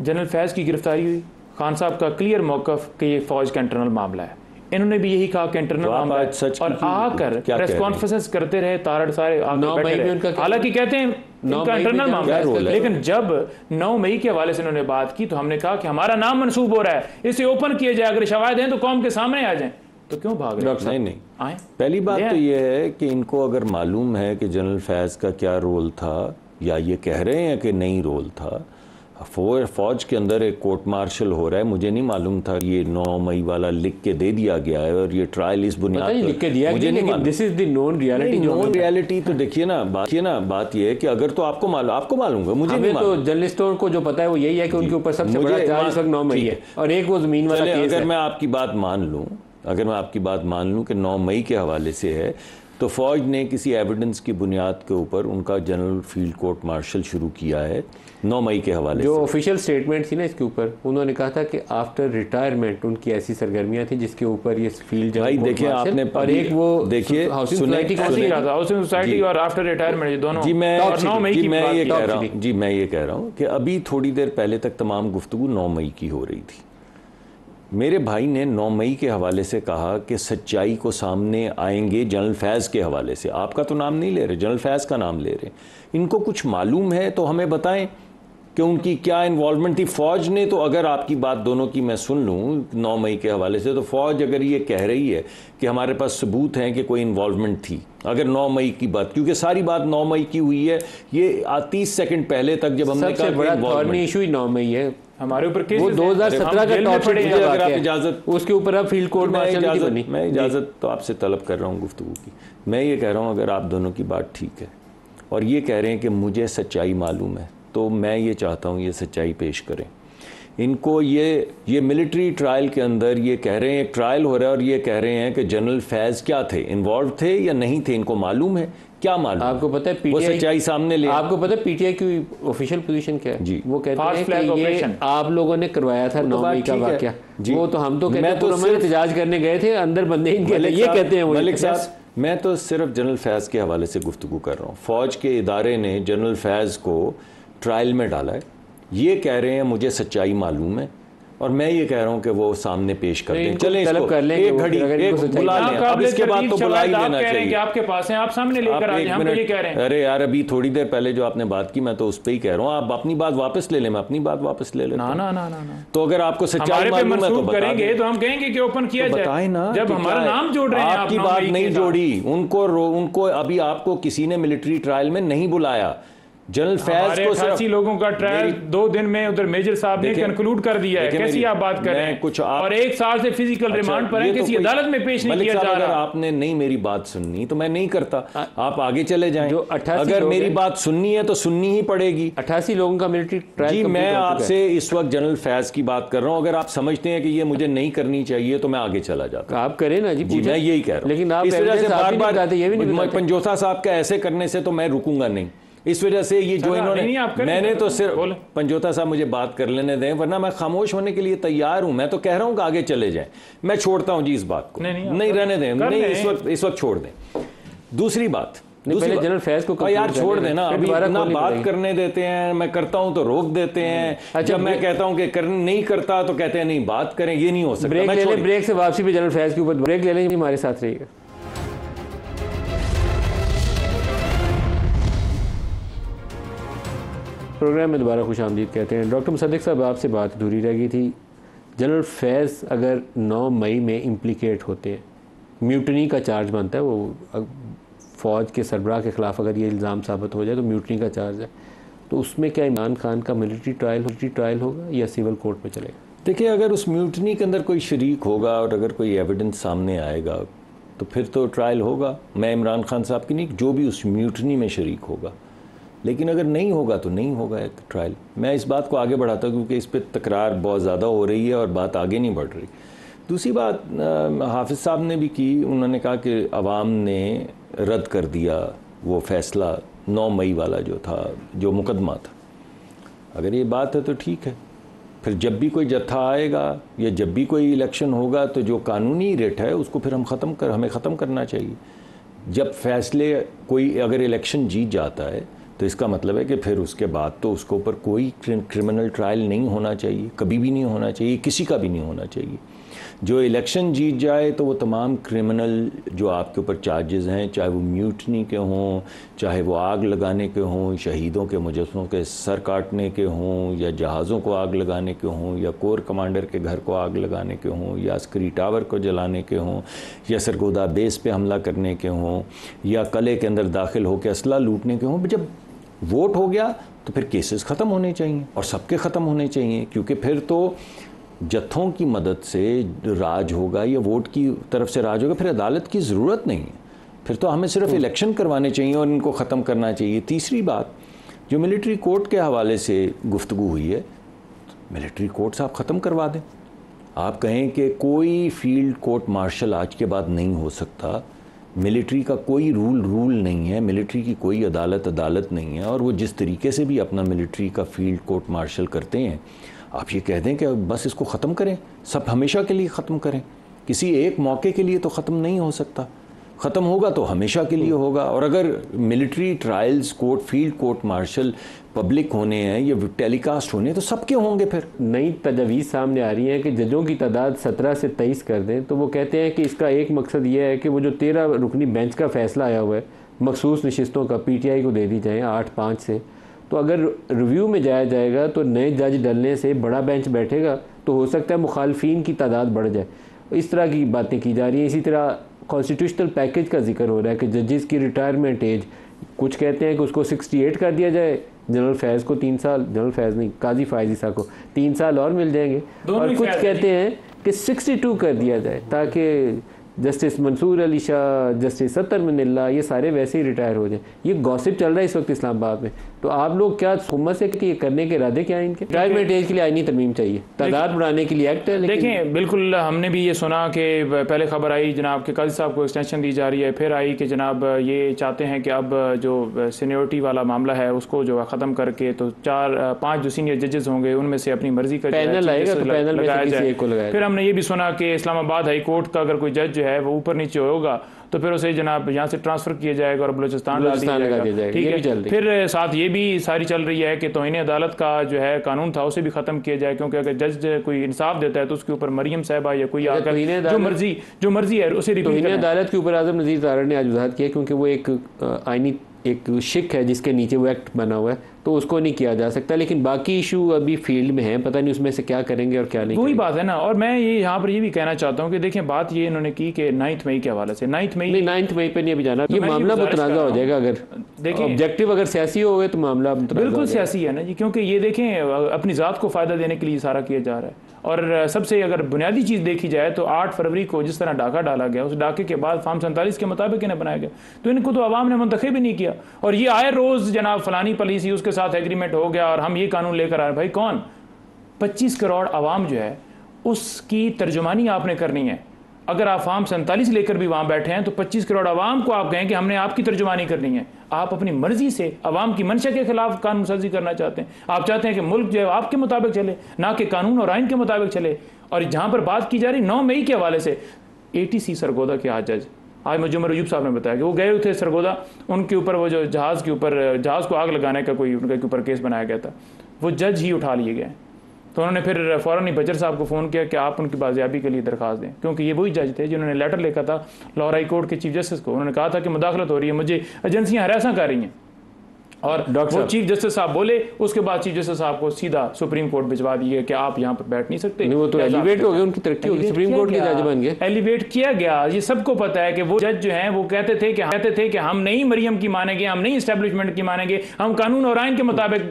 जनरल फैज़ की गिरफ्तारी हुई, खान साहब का क्लियर मौक़िफ़ कि ये फ़ौज का इंटरनल मामला है, इन्होंने भी यही कहा कि इंटरनल मामला है, और आकर प्रेस कॉन्फ्रेंस करते रहे तारड़ सारे। हालांकि कहते हैं इनका इंटरनल मामला है, लेकिन जब 9 मई के हवाले से उन्होंने बात की तो हमने कहा कि हमारा नाम मंसूब हो रहा है, इसे ओपन किया जाए, अगर शवाहिद हैं तो कौम के सामने आ जाएं। तो क्यों भाग रहे? नहीं आए। पहली बात तो ये है कि इनको अगर मालूम है कि जनरल फैज़ का क्या रोल था, या ये कह रहे हैं कि नहीं रोल था, फौज के अंदर एक कोर्ट मार्शल हो रहा है, मुझे नहीं मालूम था ये 9 मई वाला लिख के दे दिया गया है और ये ट्रायल इस बुनियाद पर लिख के दिया मुझे नहीं मालूम। This is the known reality. Known reality तो देखिए ना, बात ये है कि अगर तो आपको मालूम है, मुझे नहीं मालूम। तो जर्नलिस्टों को जो पता है वो यही है कि उनके ऊपर सबसे बड़ा चार्ज इस वक्त 9 मई है, और एक वो जमीन वाला केस है। अगर मैं आपकी बात मान लूं कि 9 मई के हवाले से है, तो फौज ने किसी एविडेंस की बुनियाद के ऊपर उनका जनरल फील्ड कोर्ट मार्शल शुरू किया है 9 मई के हवाले से। जो ऑफिशियल स्टेटमेंट थी ना इसके ऊपर, उन्होंने कहा था कि आफ्टर रिटायरमेंट उनकी ऐसी सरगर्मियां थी जिसके ऊपर ये फील्ड भाई देखिए आपने, और एक वो देखिए हाउसिंग सोसाइटी और आफ्टर रिटायरमेंट ये दोनों। जी मैं ये कह रहा हूँ कि अभी थोड़ी देर पहले तक तमाम गुफ्तगू 9 मई की हो रही थी। मेरे भाई ने 9 मई के हवाले से कहा कि सच्चाई को सामने आएंगे जनरल फैज़ के हवाले से। आपका तो नाम नहीं ले रहे, जनरल फैज़ का नाम ले रहे। इनको कुछ मालूम है तो हमें बताएं कि उनकी क्या इन्वॉल्वमेंट थी। फ़ौज ने तो, अगर आपकी बात दोनों की मैं सुन लूँ 9 मई के हवाले से, तो फ़ौज अगर ये कह रही है कि हमारे पास सबूत हैं कि कोई इन्वॉल्वमेंट थी, अगर 9 मई की बात, क्योंकि सारी बात 9 मई की हुई है, ये 30 सेकंड पहले तक जब हमने कहा बड़ा इशू ही 9 मई है हमारे ऊपर, वो 2017 का टॉपिक है, अगर आप इजाज़त, उसके ऊपर आप फील्ड कोर्ट मार्शल, मैं इजाज़त तो आपसे तलब कर रहा हूँ गुफ्तगू की। मैं ये कह रहा हूँ अगर आप दोनों की बात ठीक है और ये कह रहे हैं कि मुझे सच्चाई मालूम है, तो मैं ये चाहता हूँ ये सच्चाई पेश करें। इनको ये मिलिट्री ट्रायल के अंदर ये कह रहे हैं, एक ट्रायल हो रहा है और ये कह रहे हैं कि जनरल फैज़ क्या थे, इन्वॉल्व थे या नहीं थे, इनको मालूम है, क्या मालूम? आपको पता है वो सच्चाई सामने ले। आपको पता है पीटीआई की ऑफिशियल पोजीशन क्या है? जी, वो कहते हैं कि ये आप लोगों ने करवाया था 9 मई का वाकया। वो तो हम तो कहते हैं पूरा एहतजाज करने गए थे, अंदर बंदे इनके ये कहते हैं। मलिक साहब, मैं तो सिर्फ जनरल फैज़ के हवाले से गुफ्तगू कर रहा हूँ। फौज के इदारे ने जनरल फैज़ को ट्रायल में डाला है, ये कह रहे हैं मुझे सच्चाई मालूम है, और मैं ये कह रहा हूँ कि वो सामने पेश कर दें। इनको चले तलब इसको कर लेंगे, एक घड़ी एक बुला लें, अब इसके बाद तो बुला ही लेना चाहिए। कि आपके पास हैं, आप सामने लेकर आ जाएं, हम तो ये कह रहे हैं। अरे यार, अभी थोड़ी देर पहले जो आपने बात की मैं तो उस पे ही कह रहा हूँ, आप अपनी बात वापस ले लें, मैं अपनी बात वापस ले लेता हूँ। ना। तो अगर आपको सच्चाई मालूम है तो करेंगे तो हम कहेंगे कि ओपन किया जाए। बताएं ना, जब हमारा नाम जोड़ रहे हैं, आपकी बात नहीं जोड़ी, उनको अभी आपको किसी ने मिलिट्री ट्रायल में नहीं बुलाया। जनरल फैज को 88 लोगों का ट्रायल 2 दिन में उधर मेजर साहब ने कंक्लूड कर दिया है। कैसी आप बात कर रहे हैं? और 1 साल से फिजिकल रिमांड पर है, किसी अदालत में पेश नहीं किया जा रहा। अगर आपने नहीं मेरी बात सुननी तो मैं नहीं करता, आप आगे चले जाएं। अगर मेरी बात सुननी है तो सुननी ही पड़ेगी। 88 लोगों का मिलिट्री ट्रायल। जी, मैं आपसे इस वक्त जनरल फैज की बात कर रहा हूं। अगर आप समझते हैं कि ये मुझे नहीं करनी चाहिए तो मैं आगे चला जाता। आप करें ना जी, मैं यही कह रहा हूं। लेकिन आप इस वजह से बार बार पंजोथा साहब का ऐसे करने से तो मैं रुकूंगा नहीं। इस वजह से ये जो इन्होंने, मैंने तो सिर्फ पंजोता साहब मुझे बात कर लेने दें, वरना मैं खामोश होने के लिए तैयार हूं। मैं तो कह रहा हूं कि आगे चले जाएं। मैं छोड़ता हूं जी इस बात को, नहीं रहने दें, नहीं इस वक्त छोड़ दें। दूसरी बात, जनरल फैज को यार छोड़ देना, अभी ना बात करने देते हैं। मैं करता हूं तो रोक देते हैं। जब मैं कहता हूं कि नहीं करता तो कहते हैं नहीं बात करें। ये नहीं हो सकता। ब्रेक ले लें, ब्रेक से वापसी पे जनरल फैज के ऊपर ब्रेक ले लें। हमारे साथ रहिएगा। प्रोग्राम में दोबारा खुश आमदीद कहते हैं। डॉक्टर मुसद्दिक साहब, आपसे बात अधूरी रह गई थी। जनरल फैज़ अगर 9 मई में इम्प्लिकेट होते हैं, म्यूटनी का चार्ज बनता है, वो फ़ौज के सरबराह के ख़िलाफ़ अगर ये इल्ज़ाम साबित हो जाए तो म्यूटनी का चार्ज है, तो उसमें क्या इमरान खान का मिलिट्री ट्रायल होगा या सिविल कोर्ट में चलेगा? देखिए, अगर उस म्यूटनी के अंदर कोई शरीक होगा और अगर कोई एविडेंस सामने आएगा तो फिर तो ट्रायल होगा। मैं इमरान खान साहब की नहीं, जो भी उस म्यूटनी में शरीक होगा। लेकिन अगर नहीं होगा तो नहीं होगा एक ट्रायल। मैं इस बात को आगे बढ़ाता हूँ क्योंकि इस पर तकरार बहुत ज़्यादा हो रही है और बात आगे नहीं बढ़ रही। दूसरी बात हाफिज़ साहब ने भी की, उन्होंने कहा कि अवाम ने रद्द कर दिया वो फ़ैसला 9 मई वाला जो था, जो मुकदमा था। अगर ये बात है तो ठीक है, फिर जब भी कोई जत्था आएगा या जब भी कोई इलेक्शन होगा तो जो कानूनी रेट है उसको फिर हमें ख़त्म करना चाहिए। जब फैसले कोई अगर इलेक्शन जीत जाता है तो इसका मतलब है कि फिर उसके बाद तो उसके ऊपर कोई क्रिमिनल ट्रायल नहीं होना चाहिए, कभी भी नहीं होना चाहिए, किसी का भी नहीं होना चाहिए। जो इलेक्शन जीत जाए तो वो तमाम क्रिमिनल जो आपके ऊपर चार्जेस हैं, चाहे वो म्यूटनी के हों, चाहे वो आग लगाने के हों, शहीदों के मुजस्समों के सर काटने के हों, या जहाज़ों को आग लगाने के हों, या कोर कमांडर के घर को आग लगाने के हों, या अस्करी टावर को जलाने के हों, या सरगोदा बेस पे हमला करने के हों, या किले के अंदर दाखिल होकर असला लूटने के हों, जब वोट हो गया तो फिर केसेस ख़त्म होने चाहिए और सबके ख़त्म होने चाहिए। क्योंकि फिर तो जत्थों की मदद से राज होगा या वोट की तरफ से राज होगा, फिर अदालत की ज़रूरत नहीं है। फिर तो हमें सिर्फ इलेक्शन करवाने चाहिए और इनको ख़त्म करना चाहिए। तीसरी बात, जो मिलिट्री कोर्ट के हवाले से गुफ्तगू हुई है, मिलिट्री कोर्ट्स आप ख़त्म करवा दें। आप कहें कि कोई फील्ड कोर्ट मार्शल आज के बाद नहीं हो सकता, मिलिट्री का कोई रूल नहीं है, मिलिट्री की कोई अदालत नहीं है, और वो जिस तरीके से भी अपना मिलिट्री का फील्ड कोर्ट मार्शल करते हैं, आप ये कह दें कि बस इसको ख़त्म करें, सब हमेशा के लिए ख़त्म करें। किसी एक मौके के लिए तो ख़त्म नहीं हो सकता, ख़त्म होगा तो हमेशा के लिए होगा। और अगर military trials court, field court martial public होने हैं या टेलीकास्ट होने हैं तो सबके होंगे। फिर नई तजवीज़ सामने आ रही है कि जजों की तादाद 17 से 23 कर दें, तो वो कहते हैं कि इसका एक मकसद ये है कि वो जो 13 रुकनी बेंच का फ़ैसला आया हुआ है मखसूस नशिस्तों का, PTI को दे दी जाए 8-5 से। तो अगर रिव्यू में जाया जाएगा तो नए जज डलने से बड़ा बेंच बैठेगा, तो हो सकता है मुखालफिन की तादाद बढ़ जाए। इस तरह की बातें की जा रही हैं। इसी तरह कॉन्स्टिट्यूशनल पैकेज का जिक्र हो रहा है कि जजेस की रिटायरमेंट एज, कुछ कहते हैं कि उसको 68 कर दिया जाए, जनरल फैज़ को 3 साल, जनरल फैज़ नहीं, काजी फ़ाइज़ ईसा को 3 साल और मिल जाएंगे, और कुछ कहते हैं कि 62 कर दिया जाए ताकि जस्टिस मंसूर अली शाह, जस्टिस सत्तर मिनल्ला, ये सारे वैसे ही रिटायर हो जाएं। ये गॉसिप चल रहा है इस वक्त इस्लामाबाद में। तो आप लोग क्या हुम्मत से कि ये करने के इरादे क्या हैं इनके? रिटायरमेंट एज के लिए आईनी तरमीम चाहिए, तादाद बढ़ाने के लिए एक्ट है। देखें, बिल्कुल हमने भी ये सुना कि पहले खबर आई जनाब के काजी साहब को एक्सटेंशन दी जा रही है, फिर आई कि जनाब ये चाहते हैं कि अब जो सीनियरिटी वाला मामला है उसको जो है ख़त्म करके तो 4-5 जो सीनियर जजेस होंगे उनमें से अपनी मर्जी का पैनल आएगा तो पैनल में से किसी एक को लगाया। फिर हमने ये भी सुना कि इस्लामाबाद हाई कोर्ट का अगर कोई जज जो है वो ऊपर नीचे होगा तो फिर उसे जनाब यहाँ से ट्रांसफ़र किया जाएगा और बलूचिस्तान डाल दिया जाएगा। ठीक है, फिर साथ ये भी सारी चल रही है कि तौहीन अदालत का जो है कानून था उसे भी ख़त्म किया जाए, क्योंकि अगर जज कोई इंसाफ देता है तो उसके ऊपर मरियम साहबा या कोई आकर जो मर्जी है उसे तौहीन अदालत के ऊपर आज़म नज़ीर तारड़ ने आज वजाहत किया, क्योंकि वो एक आईनी एक शिक है जिसके नीचे वो एक्ट बना हुआ है, तो उसको नहीं किया जा सकता। लेकिन बाकी इशू अभी फील्ड में है, पता नहीं उसमें से क्या करेंगे और क्या नहीं। वही बात है ना। और मैं ये यहाँ पर ये भी कहना चाहता हूँ कि देखें, बात ये इन्होंने की कि 9 मई के हवाले से 9 मई पे नहीं अभी जाना, ये मामला मुतनाज़ा हो जाएगा। अगर देखिए ऑब्जेक्टिव अगर सियासी हो गए तो मामला बिल्कुल सियासी है ना जी, क्योंकि ये देखें अपनी ज़ात को फ़ायदा देने के लिए सारा किया जा रहा है। और सबसे अगर बुनियादी चीज़ देखी जाए तो 8 फरवरी को जिस तरह डाका डाला गया, उस डाके के बाद फार्म 47 के मुताबिक इन्हें बनाया गया, तो इनको तो आवाम ने मुंतखब ही नहीं किया। और ये आए रोज़ जनाब फलानी पॉलिसी उसके साथ एग्रीमेंट हो गया और हम ये कानून लेकर आए। भाई कौन 25 करोड़ आवाम जो है उसकी तर्जुमानी आपने करनी है। अगर आप फार्म 47 लेकर भी वहाँ बैठे हैं तो 25 करोड़ आवाम को आप कहें कि हमने आपकी तर्जुमानी करनी है। आप अपनी मर्जी से आवाम की मंशा के खिलाफ कानून साजी करना चाहते हैं। आप चाहते हैं कि मुल्क जो है आपके मुताबिक चले, ना कि कानून और आइन के मुताबिक चले। और जहाँ पर बात की जा रही 9 मई के हवाले से, ATC सरगोदा के आज जज आज मुझे अयूब साहब ने बताया कि वो गए थे सरगोदा, उनके ऊपर वो जो जहाज़ को आग लगाने का कोई उनके ऊपर केस बनाया गया था, वो जज ही उठा लिए गए। तो उन्होंने फिर फ़ौरन ही बजर साहब को फ़ोन किया कि आप उनकी बाजियाबी के लिए दरख्वास्त दें, क्योंकि ये वही जज थे जिन्होंने लेटर लिखा था लाहौर हाई कोर्ट के चीफ जस्टिस को। उन्होंने कहा था कि मुदाखलत हो रही है, मुझे एजेंसियां हरासा कर रही हैं। और वो चीफ जस्टिस साहब बोले, उसके बाद चीफ जस्टिस साहब को सीधा सुप्रीम कोर्ट भिजवा दिए कि आप यहाँ पर बैठ नहीं सकते। वो तो एलिवेट हो गए, उनकी तरक्की होगी, सुप्रीम कोर्ट के जज बन गए। एलिवेट किया गया, ये सबको पता है कि वो जज जो हैं वो कहते थे कि हम नहीं मरियम की मानेंगे, हम नहीं एस्टेब्लिशमेंट की मानेंगे, हम कानून और आइन के मुताबिक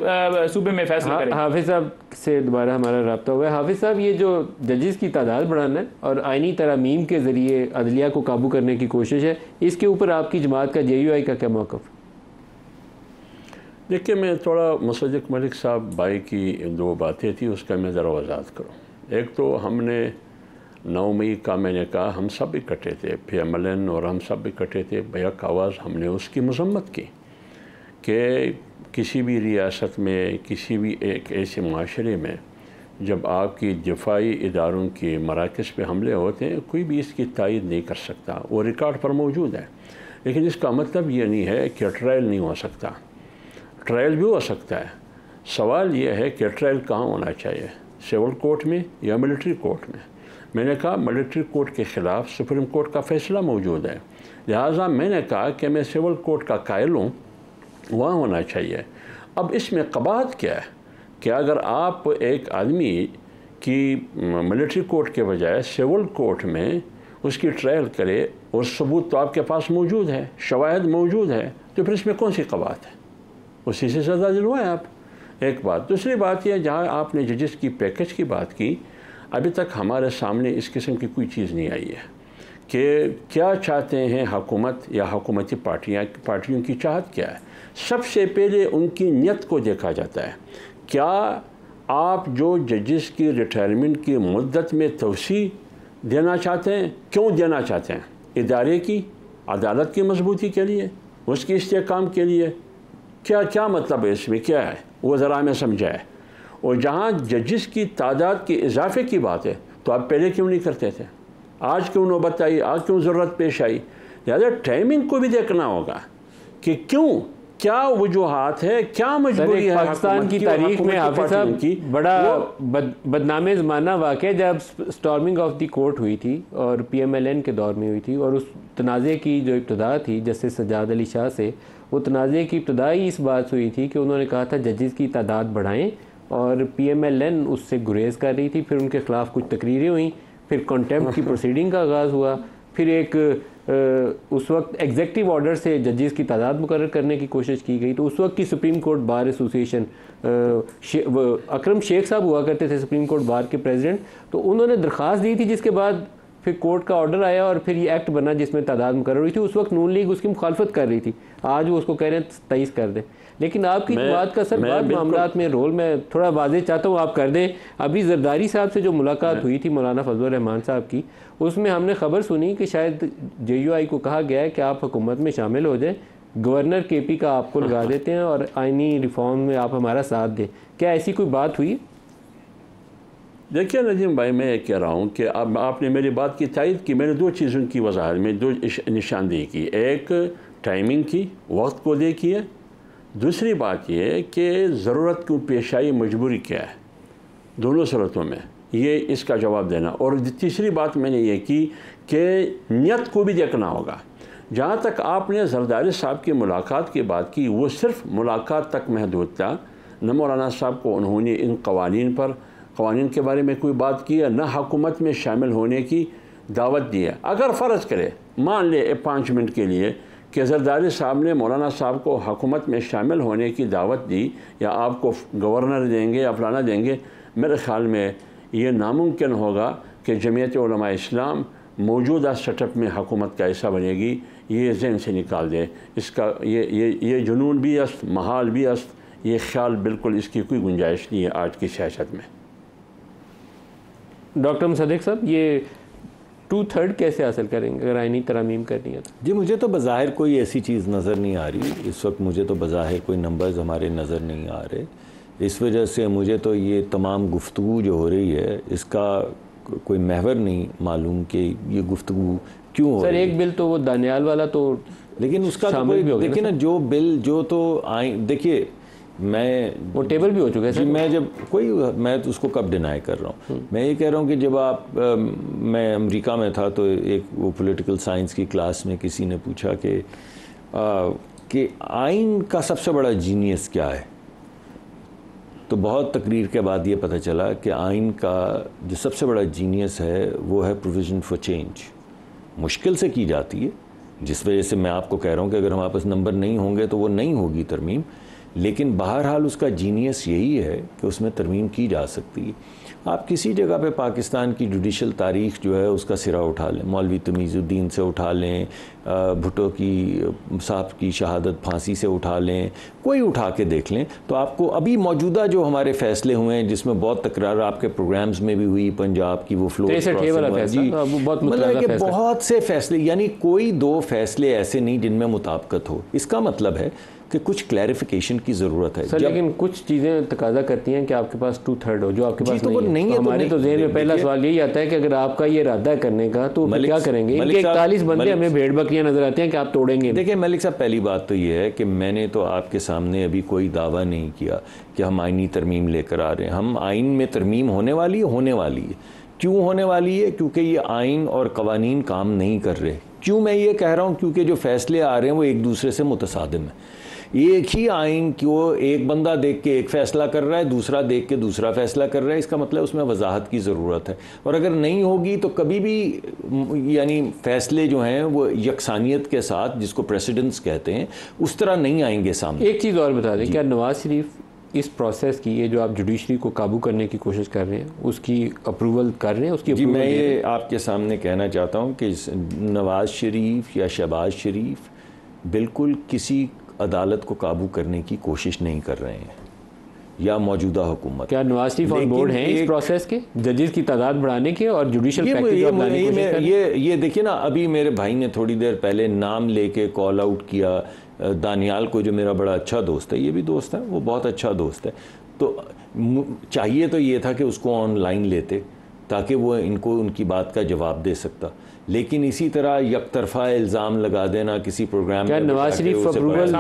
सूबे में फैसला करेंगे। हाफिज साहब से दोबारा हमारा रब्ता हुआ है। हाफिज साहब, ये जो जजेस की तादाद बढ़ाना है और आइनी तरमीम के जरिए अदलिया को काबू करने की कोशिश है, इसके ऊपर आपकी जमात का JUI का क्या मौक़िफ़? देखिए, मैं थोड़ा मुसद्दिक़ मलिक साहब भाई की 2 बातें थी, उसका मैं ज़रा वजाहत करूँ। एक तो हमने 9 मई का मैंने कहा हम सब इकट्ठे थे, PMLN और हम सब इकट्ठे थे, बैक आवाज़ हमने उसकी मज़म्मत की कि किसी भी रियासत में, किसी भी एक ऐसे माशरे में जब आपकी दिफाई इदारों के मराकज़ पे हमले होते हैं, कोई भी इसकी तायद नहीं कर सकता, वो रिकॉर्ड पर मौजूद है। लेकिन इसका मतलब ये नहीं है कि ट्रायल नहीं हो सकता, ट्रायल भी हो सकता है। सवाल यह है कि ट्रायल कहाँ होना चाहिए, सिविल कोर्ट में या मिलिट्री कोर्ट में। मैंने कहा मिलिट्री कोर्ट के ख़िलाफ़ सुप्रीम कोर्ट का फ़ैसला मौजूद है, लिहाजा मैंने कहा कि मैं सिविल कोर्ट का कायल हूँ, वहाँ होना चाहिए। अब इसमें कबाहत क्या है कि अगर आप एक आदमी की मिलिट्री कोर्ट के बजाय सिविल कोर्ट में उसकी ट्रायल करे और सबूत तो आपके पास मौजूद है, शवाहिद मौजूद है, तो फिर इसमें कौन सी कबाहत है? उसी से सज़ा दिलवाएं आप। एक बात। दूसरी बात यह, जहाँ आपने जजेस की पैकेज की बात की, अभी तक हमारे सामने इस किस्म की कोई चीज़ नहीं आई है कि क्या चाहते हैं हुकूमत या हुकूमती पार्टियों की चाहत क्या है। सबसे पहले उनकी नीयत को देखा जाता है। क्या आप जो जजेस की रिटायरमेंट की मुद्दत में तवसी देना चाहते हैं, क्यों देना चाहते हैं? इदारे की, अदालत की मजबूती के लिए, उसकी इस्तेहकाम के लिए? क्या मतलब है इसमें, क्या है वो ज़रा हमें समझाए। और जहाँ जजेस की तादाद के इजाफे की बात है तो आप पहले क्यों नहीं करते थे? आज क्यों नौबत आई, आज क्यों ज़रूरत पेश आई? लिहाजा टाइमिंग को भी देखना होगा कि क्यों, क्या वजूहात है, क्या मजबूरी है। पाकिस्तान की तारीख में हाफिज साहब की बड़ा बदनामे ज़माना वाक़ जब स्टॉर्मिंग ऑफ द कोर्ट हुई थी और PMLN के दौर में हुई थी, और उस तनाज़े की जो इब्तदा थी जस्टिस सज्जाद अली शाह से, वो तनाज़े की इब्तदाई इस बात से हुई थी कि उन्होंने कहा था जजेस की तादाद बढ़ाएं, और PMLN उससे गुरेज़ कर रही थी। फिर उनके ख़िलाफ़ कुछ तकरीरें हुई, फिर कंटेम्प्ट की प्रोसीडिंग का आगाज़ हुआ, फिर एक उस वक्त एग्जेक्टिव ऑर्डर से जजेस की तादाद मुकर्रर करने की कोशिश की गई। तो उस वक्त की सुप्रीम कोर्ट बार एसोसिएशन, अकरम शेख साहब हुआ करते थे सुप्रीम कोर्ट बार के प्रेसिडेंट, तो उन्होंने दरख्वास्त दी थी, जिसके बाद फिर कोर्ट का ऑर्डर आया और फिर ये एक्ट बना जिसमें तादाद मुकर्रर हुई थी। उस वक्त नून लीग उसकी मुखालफत कर रही थी, आज वो उसको कह रहे हैं 23 कर दें। लेकिन आपकी बात का सर बाद मामलात में रोल मैं थोड़ा वाज़े चाहता हूँ आप कर दें। अभी जरदारी साहब से जो मुलाकात हुई थी मौलाना फजलुर रहमान साहब की, उसमें हमने खबर सुनी कि शायद JUI को कहा गया है कि आप हुकूमत में शामिल हो जाएं, गवर्नर KP का आपको लगा देते हैं और आइनी रिफॉर्म में आप हमारा साथ दें। क्या ऐसी कोई बात हुई? देखिए नजीम भाई, मैं ये कह रहा हूँ कि अब आपने मेरी बात की तायद की। मैंने दो चीज़ों की वजाहत में दो निशानदेही की, एक टाइमिंग की, वक्त को देखिए, दूसरी बात यह कि ज़रूरत को पेश आई मजबूरी क्या है, दोनों सूरतों में ये इसका जवाब देना। और तीसरी बात मैंने ये की कि नियत को भी देखना होगा। जहाँ तक आपने जरदारी साहब की मुलाकात की बात की, वो सिर्फ मुलाकात तक महदूद था। न मौलाना साहब को उन्होंने इन कवानीन के बारे में कोई बात की है, न हुकूमत में शामिल होने की दावत दी है। अगर फ़र्ज़ करे, मान ले 5 मिनट के लिए कि जरदारी साहब ने मौलाना साहब को हुकूमत में शामिल होने की दावत दी, या आपको गवर्नर देंगे या फलाना देंगे, मेरे ख़्याल में ये नामुमकिन होगा कि जमीयत उलमा इस्लाम मौजूदा सेटअप में हुकूमत का हिस्सा बनेगी। ये जहन से निकाल दे, इसका ये जुनून भी अस्त, महाल भी अस्त, ये ख्याल बिल्कुल इसकी कोई गुंजाइश नहीं है आज की सियासत में। डॉक्टर मुसद्दिक साहब, ये 2/3 कैसे हासिल करेंगे अगर आईनी तरमीम करनी है तो? जी, मुझे तो बज़ाहिर कोई ऐसी चीज़ नज़र नहीं आ रही इस वक्त। मुझे तो बज़ाहिर कोई नंबर्स हमारे नज़र नहीं आ रहे। इस वजह से मुझे तो ये तमाम गुफ्तगू जो हो रही है, इसका कोई महवर नहीं मालूम कि ये गुफ्तगू क्यों हो रही है। सर, एक बिल तो वो दानियाल वाला तो, लेकिन उसका तो कोई, देखिए ना, जो बिल जो तो देखिए, मैं वो टेबल भी हो चुका है सर। मैं तो उसको कब डिनाई कर रहा हूँ। मैं ये कह रहा हूँ कि जब मैं अमेरिका में था तो एक वो पॉलिटिकल साइंस की क्लास में किसी ने पूछा कि आइन का सबसे बड़ा जीनियस क्या है, तो बहुत तकरीर के बाद ये पता चला कि आइन का जो सबसे बड़ा जीनियस है वो है प्रोविज़न फॉर चेंज। मुश्किल से की जाती है, जिस वजह से मैं आपको कह रहा हूँ कि अगर हमारे पास नंबर नहीं होंगे तो वो नहीं होगी तरमीम, लेकिन बहरहाल उसका जीनियस यही है कि उसमें तरमीम की जा सकती है। आप किसी जगह पे पाकिस्तान की जुडिशल तारीख़ जो है उसका सिरा उठा लें, मौलवी तमीज़ुद्दीन से उठा लें, भुट्टो की साहब की शहादत फांसी से उठा लें, कोई उठा के देख लें, तो आपको अभी मौजूदा जो हमारे फ़ैसले हुए हैं, जिसमें बहुत तकरार आपके प्रोग्राम्स में भी हुई, पंजाब की वो फ्लो, मतलब कि बहुत से फ़ैसले, यानी कोई 2 फ़ैसले ऐसे नहीं जिनमें मुताबिकत हो। इसका मतलब है कि कुछ क्लैरिफिकेशन की ज़रूरत है सर। लेकिन कुछ चीज़ें तकाजा करती हैं कि आपके पास 2/3 हो, जो आपके पास तो नहीं है। हमारे तो ज़हन में पहला सवाल यही आता है कि अगर आपका ये इरादा करने का तो क्या करेंगे? इनके 41 बंदे हमें भेड़ बकरियां नजर आते हैं कि आप तोड़ेंगे। देखिए मलिक साहब, पहली बात तो ये है कि मैंने तो आपके सामने अभी कोई दावा नहीं किया कि हम आइनी तरमीम लेकर आ रहे हैं। हम आइन में तरमीम होने वाली है। क्यों होने वाली है? क्योंकि ये आइन और कवानीन काम नहीं कर रहे। क्यों मैं ये कह रहा हूँ? क्योंकि जो फैसले आ रहे हैं वो एक दूसरे से मुतसादिम है। एक ही आइन को एक बंदा देख के एक फ़ैसला कर रहा है, दूसरा देख के दूसरा फ़ैसला कर रहा है। इसका मतलब उसमें वजाहत की ज़रूरत है, और अगर नहीं होगी तो कभी भी यानी फ़ैसले जो हैं वो यकसानियत के साथ, जिसको प्रेसिडेंट्स कहते हैं, उस तरह नहीं आएंगे सामने। एक चीज़ और बता दें, क्या नवाज शरीफ इस प्रोसेस की, ये जो आप जुडिशरी को काबू करने की कोशिश कर रहे हैं, उसकी अप्रूवल कर रहे हैं? उसकी जी, मैं ये आपके सामने कहना चाहता हूँ कि नवाज शरीफ या शहबाज शरीफ बिल्कुल किसी अदालत को काबू करने की कोशिश नहीं कर रहे हैं, या मौजूदा हुकूमत। क्या नवाज शरीफ ऑन बोर्ड हैं इस प्रोसेस के, जजेस की तादाद बढ़ाने के और जुडिशल पैकेज लाने की कोशिश कर रहे हैं? ये देखिए ना, अभी मेरे भाई ने थोड़ी देर पहले नाम लेके कॉल आउट किया दानियाल को, जो मेरा बड़ा अच्छा दोस्त है, ये भी दोस्त है, वो बहुत अच्छा दोस्त है। तो चाहिए तो ये था कि उसको ऑनलाइन लेते ताकि वो इनको उनकी बात का जवाब दे सकता, लेकिन इसी तरह यकतरफा इल्ज़ाम लगा देना किसी प्रोग्राम। क्या नवाज शरीफ अप्रूवल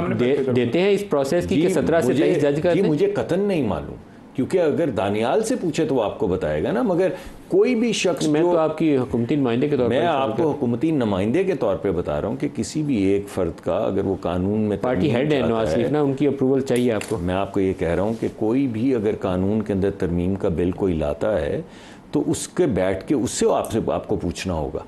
देते हैं इस प्रोसेस की कि 17 से 23 जज करते हैं? मुझे कतन नहीं मालूम, क्योंकि अगर दानियाल से पूछे तो वो आपको बताएगा ना, मगर कोई भी शख्स, मैं तो आपकी हुकूमती नुमाइंदे के तौर पर, मैं आपको हुकूमती नुमाइंदे के तौर पे बता रहा हूँ कि किसी भी एक फ़र्द का अगर वो कानून में, पार्टी हेड है नवाज शरीफ ना, उनकी अप्रूवल चाहिए आपको। मैं आपको ये कह रहा हूँ कि कोई भी अगर कानून के अंदर तरमीम का बिल कोई लाता है तो उसके बैठ के उससे आपको पूछना होगा।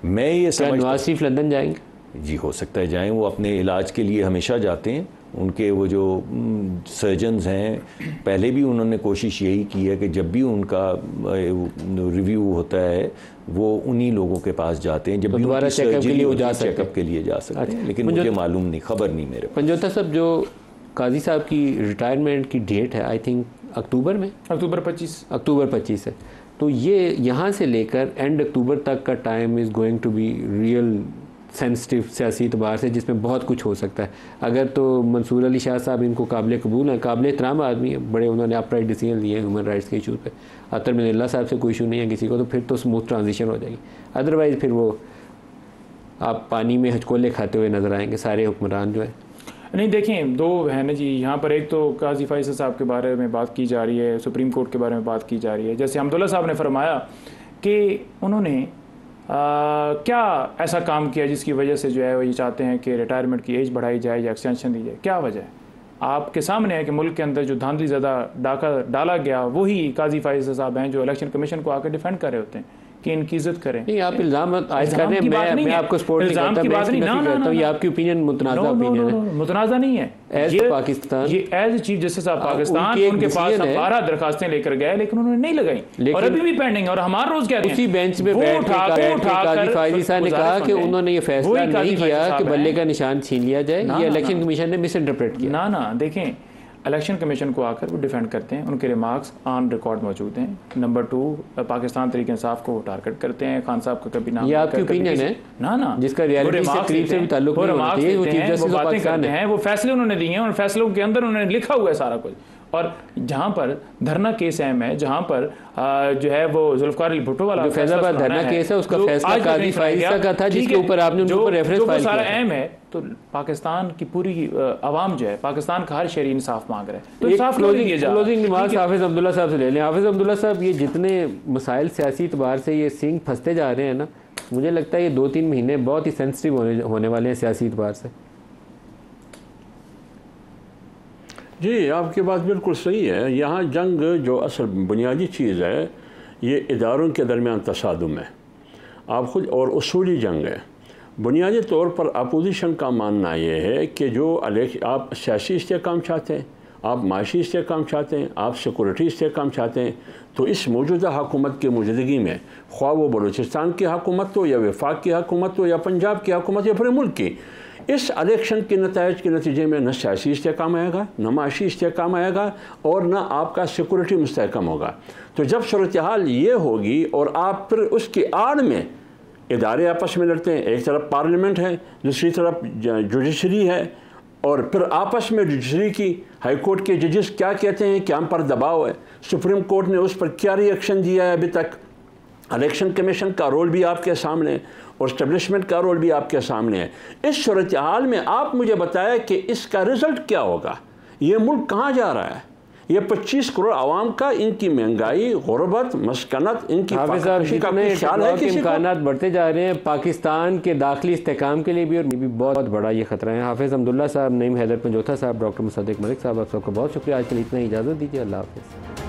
मैं ये समझता, नवाज शरीफ लंदन जाएंगे? जी, हो सकता है जाएं। वो अपने इलाज के लिए हमेशा जाते हैं। उनके वो जो सर्जन्स हैं, पहले भी उन्होंने कोशिश यही की है कि जब भी उनका रिव्यू होता है वो उन्हीं लोगों के पास जाते हैं, जब भी दोबारा चेकअप के लिए वो जा सकते हैं। लेकिन मुझे मालूम नहीं, खबर नहीं मेरे पास। पंजोता साहब, जो काजी साहब की रिटायरमेंट की डेट है, आई थिंक अक्टूबर में, अक्टूबर 25 है, तो ये यहाँ से लेकर एंड अक्टूबर तक का time is going to be real sensitive सियासी एतबार से, जिसमें बहुत कुछ हो सकता है। अगर तो मंसूर अली शाह साहब इनको काबिल कबूल हैं, काबिल एहतराम आदमी है, बड़े उन्होंने अपराइट डिसीजन लिए हैं ह्यूमन राइट्स के इशू पे, अतर मिनल्ला साहब से कोई इशू नहीं है किसी को, तो फिर तो स्मूथ ट्रांजिशन हो जाएगी। अदरवाइज़ फिर वो आप पानी में हचकोले खाते हुए नज़र आएंगे सारे हुक्मरान जो है। नहीं देखें, दो है ना जी, यहाँ पर एक तो काजी फैसल साहब के बारे में बात की जा रही है, सुप्रीम कोर्ट के बारे में बात की जा रही है। जैसे हमदुल्ला साहब ने फरमाया कि उन्होंने क्या ऐसा काम किया जिसकी वजह से जो है वो ये चाहते हैं कि रिटायरमेंट की एज बढ़ाई जाए या एक्सटेंशन दी जाए। क्या वजह है? आपके सामने है कि मुल्क के अंदर जो धांधली ज़्यादा डाका डाला गया वही काजी फैसल साहब हैं जो इलेक्शन कमीशन को आकर डिफेंड कर रहे होते हैं कि इनकी इज्जत करें। नहीं, आप इल्ज़ाम आयद कर रहे हैं, मैं आपको सपोर्ट नहीं करता, मैं इसकी नफी करता हूं। ये आपकी ओपिनियन मुतनाज़ा ओपिनियन है। मुतनाज़ा नहीं है। एज पाकिस्तान, ये as chief justice of Pakistan उनके पास 12 दरखास्तें लेकर गए लेकिन उन्होंने नहीं लगाई और अभी भी पेंडिंग है। और हमारा रोज कह रहे हैं उसी बेंच पे बैठ के काजी फैसल साहब ने कहा कि उन्होंने ये फैसला नहीं किया कि बल्ले का निशान छीन लिया जाए, ये इलेक्शन कमीशन ने मिस इंटरप्रेट किया। ना देखें, इलेक्शन कमीशन को आकर वो डिफेंड करते हैं, उनके रिमार्क्स ऑन रिकॉर्ड मौजूद हैं। नंबर 2, पाकिस्तान तरीके इंसाफ को टारगेट करते हैं, खान साहब का कभी नाम, ये आपकी ओपिनियन है ना जिसका रियलिटी से करीब से भी ताल्लुक नहीं होता है, वो चीफ जस्टिस ऑफ पाकिस्तान है, वो फैसले उन्होंने दिए हैं और फैसलों के अंदर उन्होंने लिखा हुआ है सारा कुछ। और जहां पर धरना केस अहम है, जहां पर जो है वो जुल्फकार अली भुट्टो वाला फैसलाबाद धरना केस है, उसका फैसला काजी फैसल का था जिसके ऊपर आपने उनके ऊपर रेफरेंस फाइल किया। सारा अहम है तो पाकिस्तान की पूरी आवाम जो है, पाकिस्तान का हर शहरी इंसाफ मांग रहा है, तो इंसाफ क्लोजिंग रिमार्क्स हाफिज अब्दुल्ला साहब से ले लें। हाफिज अब्दुल्ला साहब, ये जितने मसाइल सियासी एतबार से ये सिंह फंसते जा रहे हैं ना, मुझे लगता है ये 2-3 महीने बहुत ही सेंसिटिव होने वाले हैं सियासी एतबार से। जी, आपकी बात बिल्कुल सही है। यहाँ जंग जो असल बुनियादी चीज़ है ये इदारों के दरमियान तसादुम है, आप खुद, और उसूली जंग है। बुनियादी तौर पर अपोजिशन का मानना ये है कि जो आप सियासी इस्तेहकाम चाहते हैं, आप माशी इस्तेहकाम चाहते हैं, आप सिक्योरिटी इस्तेहकाम चाहते हैं, तो इस मौजूदा हुकूमत की मौजूदगी में, ख्वाह वो बलूचिस्तान की हुकूमत हो या वफाक की हुकूमत हो या पंजाब की हुकूमत या पूरे मुल्क की, इस इलेक्शन के नताइज के नतीजे में न सियासी इस्तेहकाम आएगा, न माशी इस्तेहकाम आएगा और न आपका सिक्योरिटी मुस्तहकम होगा। तो जब सूरत हाल ये होगी और आप फिर उसकी आड़ में इदारे आपस में लड़ते हैं, एक तरफ पार्लियामेंट है, दूसरी तरफ जुडिशरी है, और फिर आपस में जुडिशरी की हाई कोर्ट के जजेस क्या कहते हैं कि हम पर दबाव है, सुप्रीम कोर्ट ने उस पर क्या रिएक्शन दिया है अभी तक, इलेक्शन कमीशन का रोल भी आपके सामने और इस्टेब्लिशमेंट का रोल भी आपके सामने है। इस सूरत हाल में आप मुझे बताया कि इसका रिजल्ट क्या होगा, ये मुल्क कहाँ जा रहा है, ये 25 करोड़ आवाम का, इनकी महंगाई, गुर्बत, मस्कनत, इनकी ख्याल है कि इम्कानात बढ़ते जा रहे हैं पाकिस्तान के दाखिली इस्तेहकाम के लिए भी, और भी बहुत बड़ा ये खतरा है। हाफिज अब्दुल्ला साहब, नईम हैदर पंजोथा साहब, डॉक्टर मुसद्दिक मलिक साहब, आप सबका बहुत शुक्रिया। आज के लिए इतना ही, इजाज़त दीजिए। अल्लाह हाफिज़।